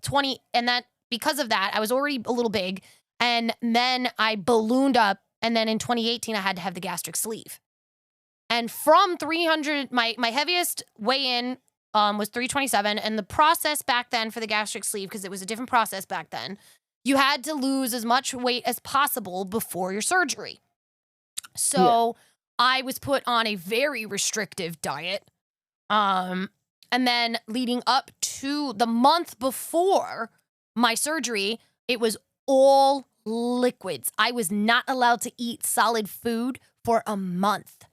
that because of that, I was already a little big. And then I ballooned up. And then in 2018, I had to have the gastric sleeve. And from 300, my heaviest weigh-in was 327. And the process back then for the gastric sleeve, because it was a different process back then, you had to lose as much weight as possible before your surgery. So I was put on a very restrictive diet. And then leading up to the month before my surgery, it was all liquids. I was not allowed to eat solid food for a month.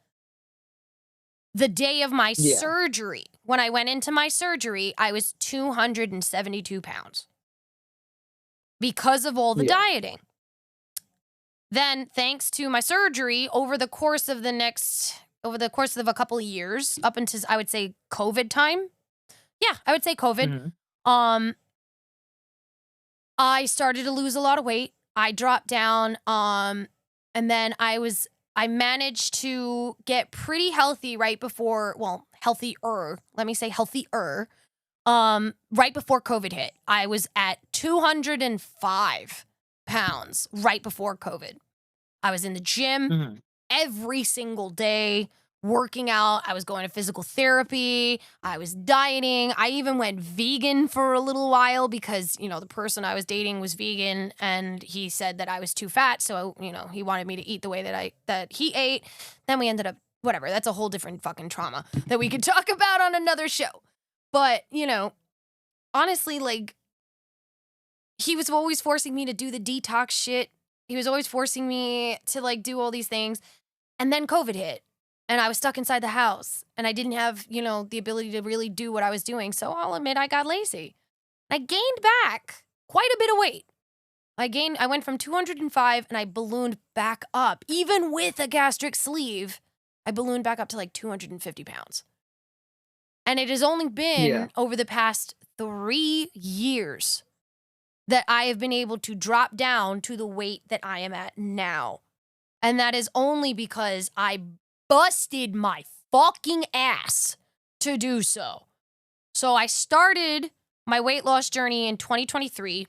The day of my Yeah. surgery, when I went into my surgery, I was 272 pounds because of all the Yeah. dieting. Then, thanks to my surgery, over the course of a couple of years, up until I would say COVID time. Yeah, I would say COVID. Mhm. I started to lose a lot of weight. I dropped down, and then I managed to get pretty healthy healthier. Let me say healthier. Right before COVID hit, I was at 205 pounds right before COVID. I was in the gym Mhm. every single day, working out. I was going to physical therapy. I was dieting. I even went vegan for a little while because, the person I was dating was vegan and he said that I was too fat. So, he wanted me to eat the way that he ate. Then we ended up, whatever. That's a whole different fucking trauma that we could talk about on another show. But, honestly, like, he was always forcing me to do the detox shit. He was always forcing me to, like, do all these things. And then COVID hit. And I was stuck inside the house. And I didn't have, the ability to really do what I was doing. So I'll admit I got lazy. I gained back quite a bit of weight. I went from 205 and I ballooned back up. Even with a gastric sleeve, I ballooned back up to like 250 pounds. And it has only been over the past 3 years that I have been able to drop down to the weight that I am at now. And that is only because I busted my fucking ass to do so. So I started my weight loss journey in 2023.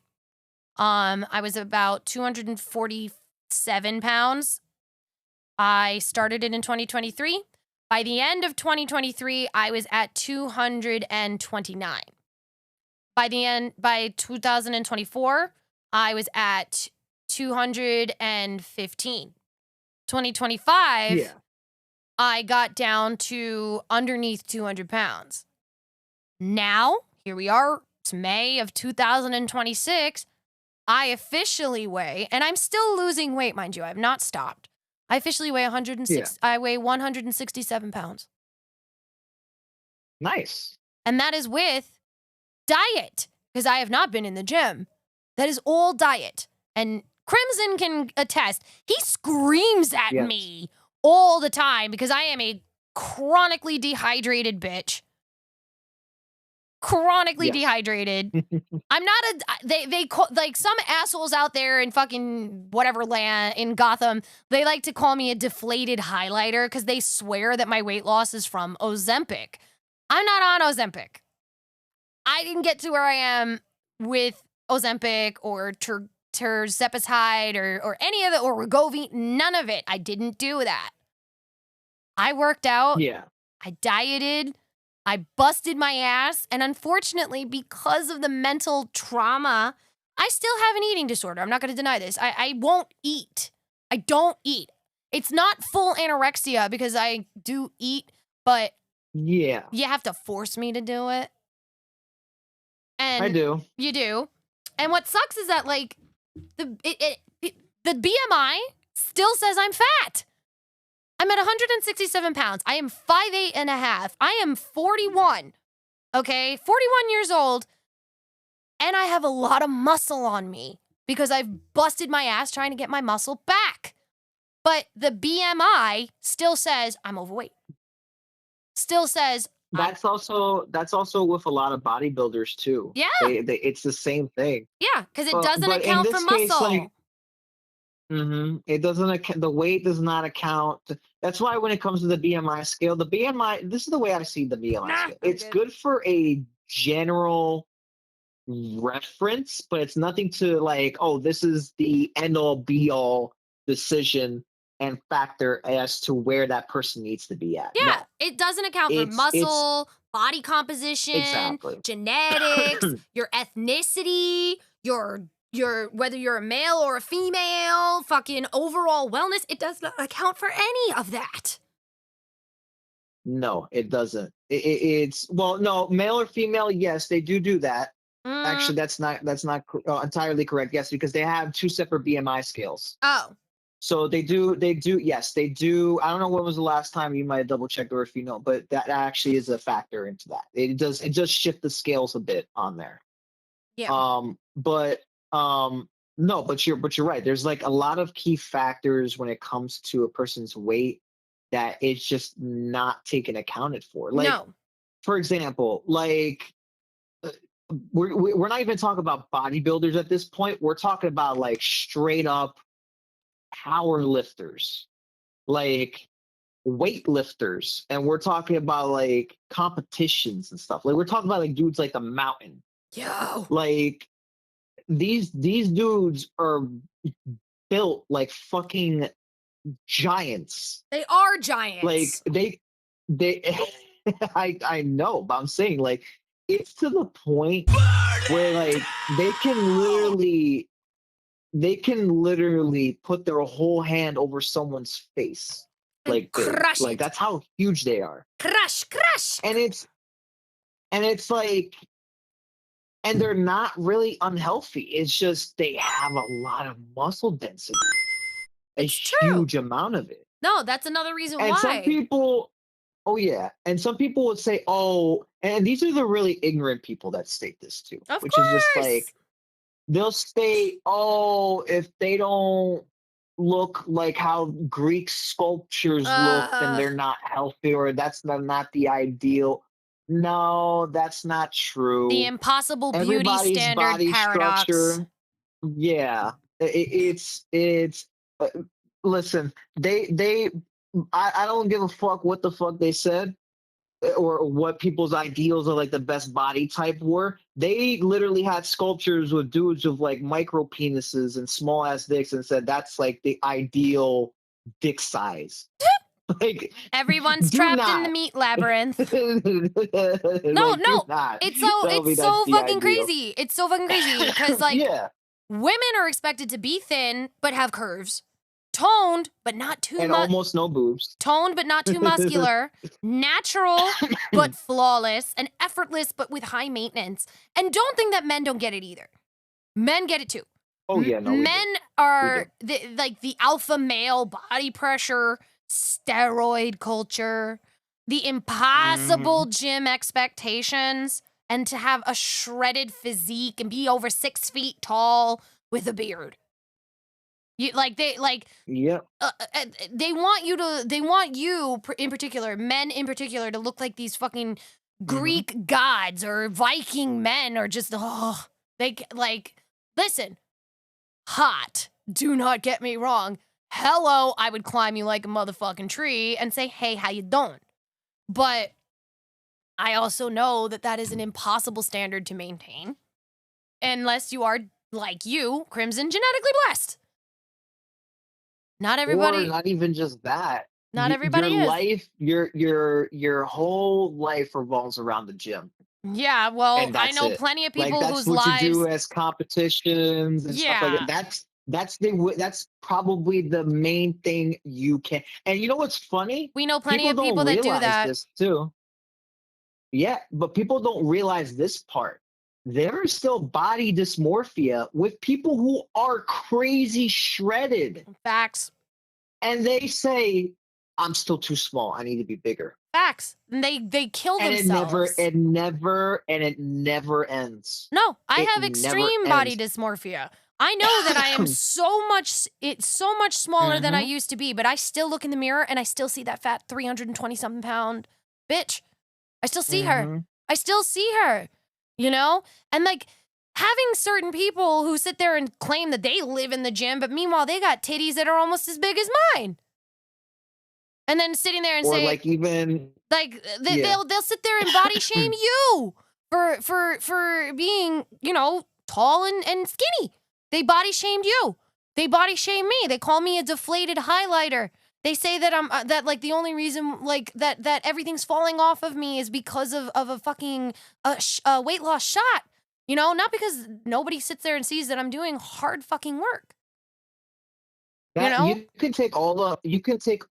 I was about 247 pounds. I started it in 2023. By the end of 2023, I was at 229. By 2024, I was at 215. 2025, Yeah. I got down to underneath 200 pounds. Now, here we are. It's May of 2026. I officially weigh, and I'm still losing weight, mind you. I have not stopped. I officially weigh 106. I weigh 167 pounds. Nice. And that is with diet, because I have not been in the gym. That is all diet. And Crimson can attest. He screams at Yes. me all the time because I am a chronically dehydrated bitch. Chronically Yes. dehydrated. I'm not they call, like, some assholes out there in fucking whatever land in Gotham, they like to call me a deflated highlighter because they swear that my weight loss is from Ozempic. I'm not on Ozempic. I didn't get to where I am with Ozempic or tirzepatide or any of the, or Wegovy, none of it. I didn't do that. I worked out. Yeah. I dieted. I busted my ass. And unfortunately, because of the mental trauma, I still have an eating disorder. I'm not going to deny this. I won't eat. I don't eat. It's not full anorexia because I do eat, but Yeah. you have to force me to do it. And I do. You do. And what sucks is that, like, the BMI still says I'm fat. I'm at 167 pounds. I am 5'8" and a half. I am 41. Okay? 41 years old. And I have a lot of muscle on me because I've busted my ass trying to get my muscle back. But the BMI still says I'm overweight. Still says That's also with a lot of bodybuilders too. Yeah. It's the same thing. yeah, because it But- doesn't but in account for this case, muscle. like, It doesn't account. The weight does not account. That's why when it comes to the BMI scale, the BMI. This is the way I see the BMI Nah, scale. I'm It's good. good for a general reference, but it's nothing to like. Oh, this is the end all be all decision and factor as to where that person needs to be at. Yeah, No. it doesn't account for It's- muscle, body composition, Exactly. genetics, your ethnicity, your whether you're a male or a female, fucking overall wellness. It does not account for any of that. No, it doesn't. It's well, no, male or female. Yes, they do that. Mm, Actually, that's not entirely correct. Yes, because they have two separate BMI scales. oh, So they do. Yes, they do. I don't know when was the last time you might have double checked or if you know, but that actually is a factor into that. It does shift the scales a bit on there. yeah. No, but you're right. There's like a lot of key factors when it comes to a person's weight that it's just not taken accounted for. Like, No. for example, like we're not even talking about bodybuilders at this point. We're talking about like straight up power lifters, like weightlifters, and we're talking about like competitions and stuff. Like we're talking about like dudes like the Mountain. Yo. Like these dudes are built like fucking giants. They are giants. Like they I know, but I'm saying like it's to the point where like they can literally put their whole hand over someone's face. And Like this. crush Like it. that's how huge they are. Crush. And it's like, and they're not really unhealthy. It's just they have a lot of muscle density. It's A true. huge amount of it. No, that's another reason And why. some people, oh yeah, and some people would say, oh, and these are the really ignorant people that state this too, Of which course. is just like they'll state, oh, if they don't look like how Greek sculptures look, then they're not healthy, or that's not the ideal. No, that's not true. The impossible beauty Everybody's standard body paradox. structure. Yeah, it's. Uh, listen, I don't give a fuck what the fuck they said or what people's ideals of like the best body type were. They literally had sculptures with dudes with like micro penises and small ass dicks and said that's like the ideal dick size. Like, Everyone's do trapped in the not. meat labyrinth. No, No, no. It's so fucking ideal. crazy. It's so fucking crazy because like Yeah, women are expected to be thin but have curves, toned but not too and much, almost no boobs. toned but not too muscular, natural but flawless, and effortless but with high maintenance. And don't think that men don't get it either. Men get it too. Oh yeah, no. We do. Men are like the alpha male body pressure, steroid culture, the impossible gym expectations, and to have a shredded physique and be over 6 feet tall with a beard. You like they like Yep. they want you to they want you in particular, men in particular, to look like these fucking Greek gods or Viking men or just they like listen. Hot. Do not get me wrong. Hello, I would climb you like a motherfucking tree and say, hey, how you doing? But I also know that that is an impossible standard to maintain unless you are, like you, Crimson, genetically blessed. Not everybody. Or not even just that. Not everybody your is. life, your whole life revolves around the gym. Yeah, well, And I that's know it. plenty of Like people that's whose what lives. you do as competitions and stuff like Yeah. that. That's probably the main thing you can. And you know what's funny? We know plenty of don't people that do realize that. this too. Yeah, but people don't realize this part. There is still body dysmorphia with people who are crazy shredded. Facts. And they say, I'm still too small. I need to be bigger. Facts. And they kill And themselves. it never ends. No, I It have never extreme body ends. dysmorphia. I know that I am so much smaller than I Mhm. used to be, but I still look in the mirror and I still see that fat 320 something pound bitch. I still see her. Mhm. I still see her. You know? And like having certain people who sit there and claim that they live in the gym, but meanwhile they got titties that are almost as big as mine. And then sitting there and Or say like even like Yeah. they'll sit there and body shame you for being, you know, tall and skinny. They body shamed you. They body shame me. They call me a deflated highlighter. They say that I'm that like the only reason like that everything's falling off of me is because of a fucking weight loss shot. You know, not because nobody sits there and sees that I'm doing hard fucking work. that know? you can take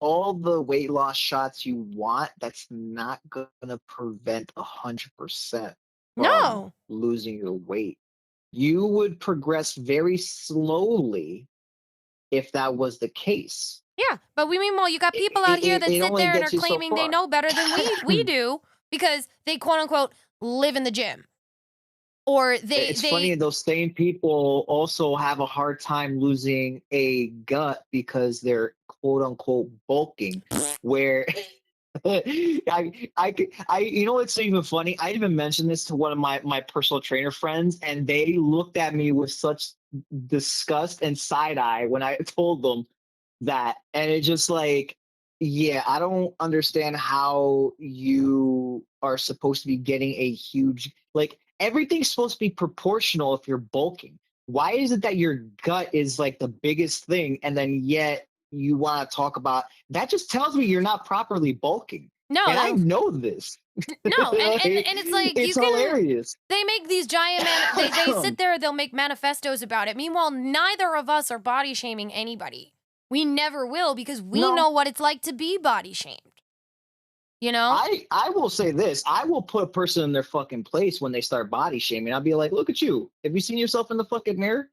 all the weight loss shots you want. That's not gonna prevent 100% No. losing your weight. You would progress very slowly if that was the case. Yeah, but meanwhile, you got people out here that It sit only there and are gets you so claiming they far. know better than we do because they quote unquote live in the gym, or It's funny, those same people also have a hard time losing a gut because they're quote unquote bulking, where you know what's even funny? I even mentioned this to one of my personal trainer friends, and they looked at me with such disgust and side eye when I told them that, and it just like, yeah, I don't understand how you are supposed to be getting a huge like everything's supposed to be proportional if you're bulking. Why is it that your gut is like the biggest thing, and then yet you want to talk about that? Just tells me you're not properly bulking. no, And I know this. no, and it's like it's you can. hilarious. They make these giant they sit there. They'll make manifestos about it. Meanwhile, neither of us are body shaming anybody. We never will because we No. know what it's like to be body shamed. You know? I will say this. I will put a person in their fucking place when they start body shaming. I'll be like, look at you. Have you seen yourself in the fucking mirror?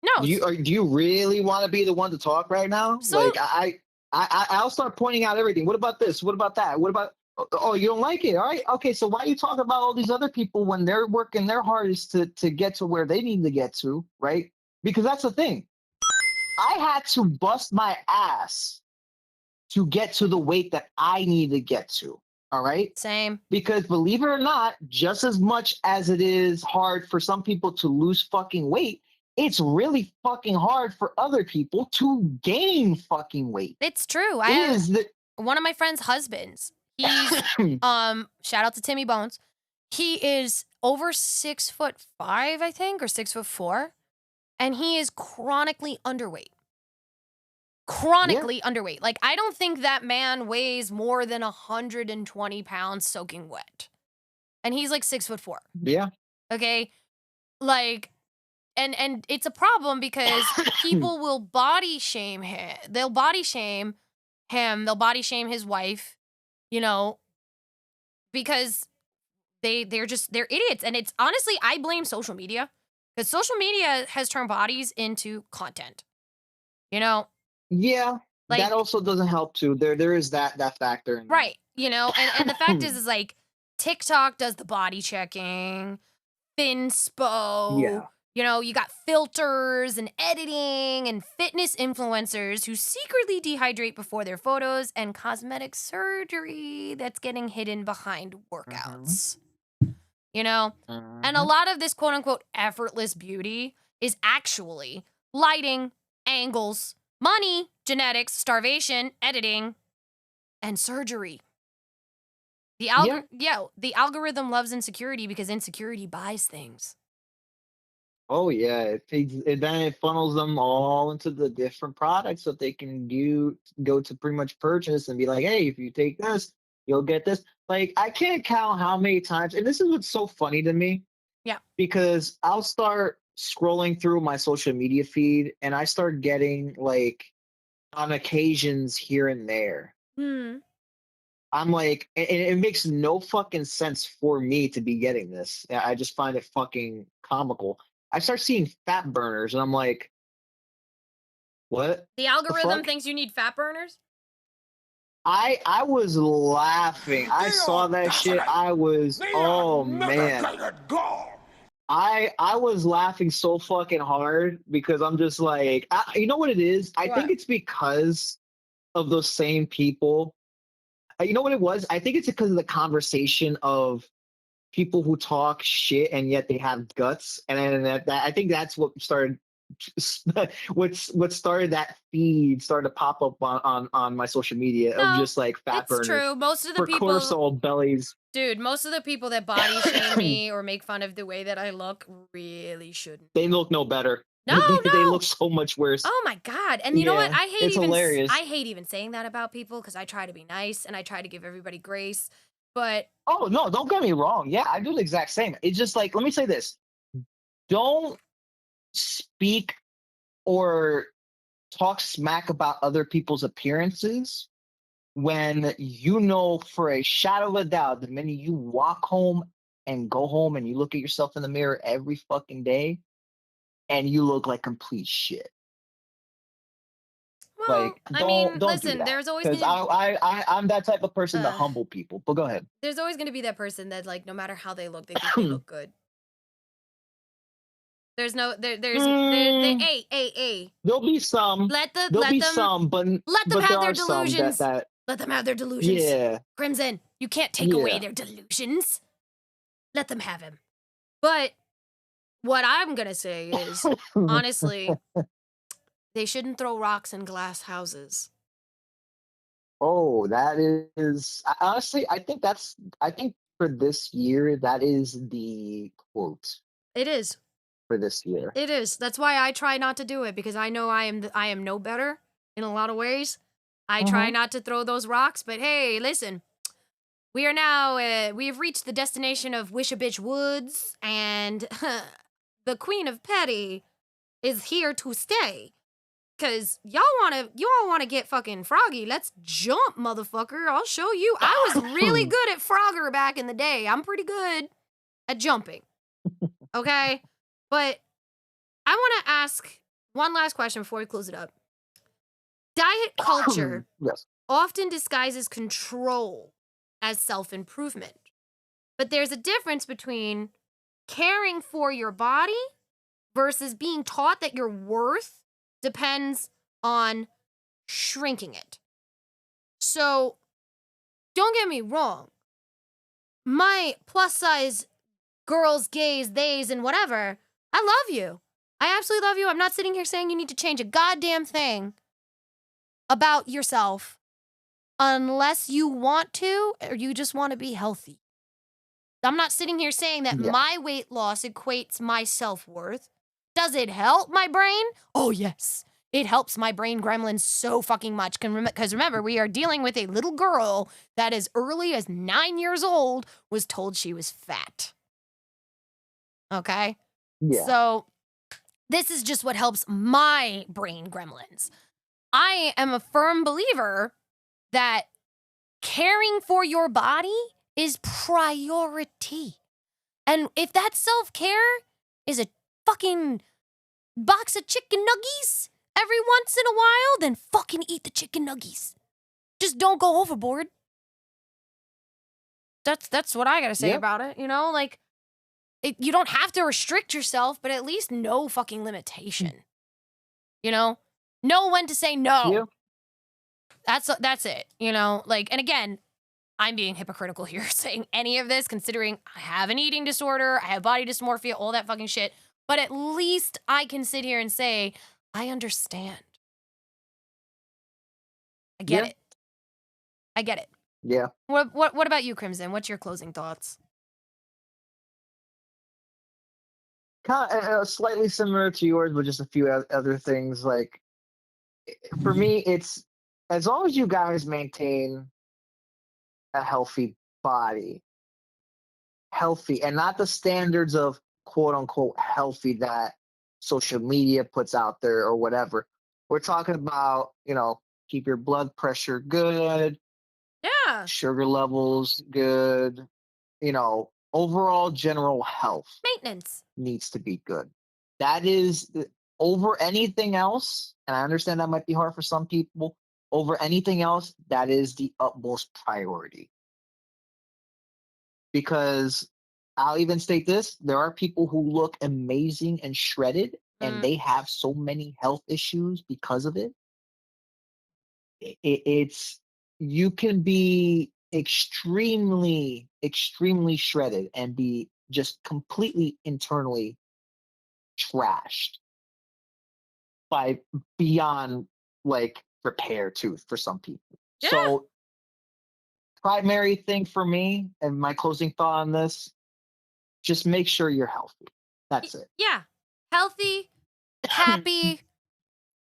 No. Do you really want to be the one to talk right now? So- Like I'll start pointing out everything. What about this? What about that? What about oh, you don't like it? All right. Okay, so why are you talking about all these other people when they're working their hardest to get to where they need to get to, right? Because that's the thing. I had to bust my ass to get to the weight that I need to get to. All right. Same. Because believe it or not, just as much as it is hard for some people to lose fucking weight, it's really fucking hard for other people to gain fucking weight. It's true. It is the One of my friend's husbands. He's shout out to Timmy Bones. He is over 6'5", I think, or 6'4", and he is chronically underweight. Chronically underweight. Like, I don't think that man weighs more than 120 pounds soaking wet. And he's like 6'4". yeah. Okay? Like, and it's a problem because people will body shame him. They'll body shame him. They'll body shame his wife, you know, because they're idiots. And it's honestly, I blame social media because social media has turned bodies into content. You know, Yeah. like, that also doesn't help too. There is that factor in right? You know, and the fact is like TikTok does the body checking, Finspo. Yeah. You know, you got filters and editing and fitness influencers who secretly dehydrate before their photos and cosmetic surgery that's getting hidden behind workouts. You know, and a lot of this quote unquote effortless beauty is actually lighting, angles, money, genetics, starvation, editing, and surgery. The the algorithm loves insecurity because insecurity buys things. Oh yeah, then it funnels them all into the different products that they can go to pretty much purchase and be like, hey, if you take this, you'll get this. Like, I can't count how many times, and this is what's so funny to me. Yeah. Because I'll start scrolling through my social media feed and I start getting like on occasions here and there. I'm like, and it makes no fucking sense for me to be getting this. I just find it fucking comical. I start seeing fat burners and I'm like, what? The algorithm fuck? thinks you need fat burners? I was laughing. I saw that shit. I was, oh man. I was laughing so fucking hard because I'm just like, you know what it is? I think it's because of those same people. You know what it was? I think it's because of the conversation of people who talk shit and yet they have guts, and then that I think that's what started. What started that feed started to pop up on my social media of just like fat burners. It's true. Most of the for people, cortisol bellies. dude, most of the people that body shame me or make fun of the way that I look really shouldn't. They look no better. No, they look so much worse. Oh my god! And you know what? I hate it's hilarious. I hate even saying that about people because I try to be nice and I try to give everybody grace. But oh no, don't get me wrong. Yeah, I do the exact same. It's just like, let me say this: don't speak or talk smack about other people's appearances when you know for a shadow of a doubt the minute you walk home and go home and you look at yourself in the mirror every fucking day and you look like complete shit. well, Like, I mean, don't listen. do that. There's always Because I'm that type of person to humble people. But go ahead. there's always going to be that person that, like, no matter how they look, they think they look good. There's no there's hey. There'll be some. Let them but let them but have there their are some delusions. that Let them have their delusions. yeah. Crimson, you can't take away their delusions. Let them have him. But what I'm gonna say is, honestly, they shouldn't throw rocks in glass houses. Oh, that is honestly, I think for this year, that is the quote It is. for this year. It is. That's why I try not to do it because I know I am no better in a lot of ways. I try not to throw those rocks, but hey, listen. We are now we have reached the destination of Wish a Bitch Woods, and the Queen of Petty is here to stay. Cause y'all wanna get fucking froggy. Let's jump, motherfucker. I'll show you. I was really good at Frogger back in the day. I'm pretty good at jumping. Okay? But I want to ask one last question before we close it up. Diet culture Yes. often disguises control as self-improvement. But there's a difference between caring for your body versus being taught that your worth depends on shrinking it. So, don't get me wrong. my plus size girls, gays, theys, and whatever, I love you. I absolutely love you. I'm not sitting here saying you need to change a goddamn thing about yourself unless you want to or you just want to be healthy. I'm not sitting here saying that Yeah. my weight loss equates my self-worth. Does it help my brain? Oh, yes. It helps my brain gremlin so fucking much. Because remember, we are dealing with a little girl that as early as 9 years old was told she was fat. Okay? Yeah. So this is just what helps my brain gremlins. I am a firm believer that caring for your body is priority. And if that self-care is a fucking box of chicken nuggies every once in a while, then fucking eat the chicken nuggies. Just don't go overboard. That's what I gotta say Yeah. about it, you know? Like, you don't have to restrict yourself, but at least know fucking limitation. You know? Know when to say no. Yeah. That's it, you know? Like, and again, I'm being hypocritical here saying any of this, considering I have an eating disorder, I have body dysmorphia, all that fucking shit. But at least I can sit here and say, I understand. I get Yeah. it. I get it. Yeah. What about you, Crimson? What's your closing thoughts? Kind of slightly similar to yours, but just a few other things. Like for me, it's as long as you guys maintain a healthy body, healthy, and not the standards of quote unquote healthy that social media puts out there or whatever. We're talking about, keep your blood pressure good, Yeah. sugar levels good, overall general health Maintenance. needs to be good. That is over anything else, and I understand that might be hard for some people. Over anything else, that is the utmost priority. Because I'll even state this, there are people who look amazing and shredded, and they have so many health issues because of it. It's you can be extremely, extremely shredded and be just completely internally trashed by beyond like repair too for some people. Yeah. So primary thing for me and my closing thought on this, just make sure you're healthy. That's it. Yeah. Healthy, happy,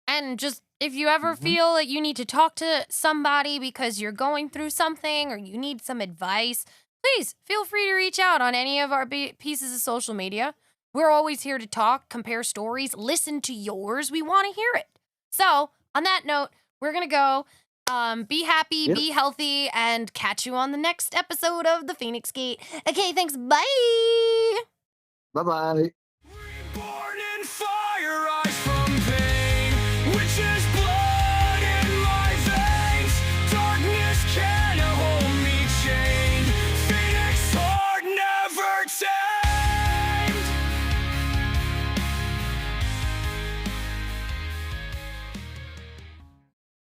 and just if you ever Mhm. feel that you need to talk to somebody because you're going through something or you need some advice, please feel free to reach out on any of our pieces of social media. We're always here to talk, compare stories, listen to yours. We want to hear it. So, on that note, we're going to go. Be happy, Yep. be healthy, and catch you on the next episode of the Phoenix Gate. Okay, thanks. Bye. Bye-bye.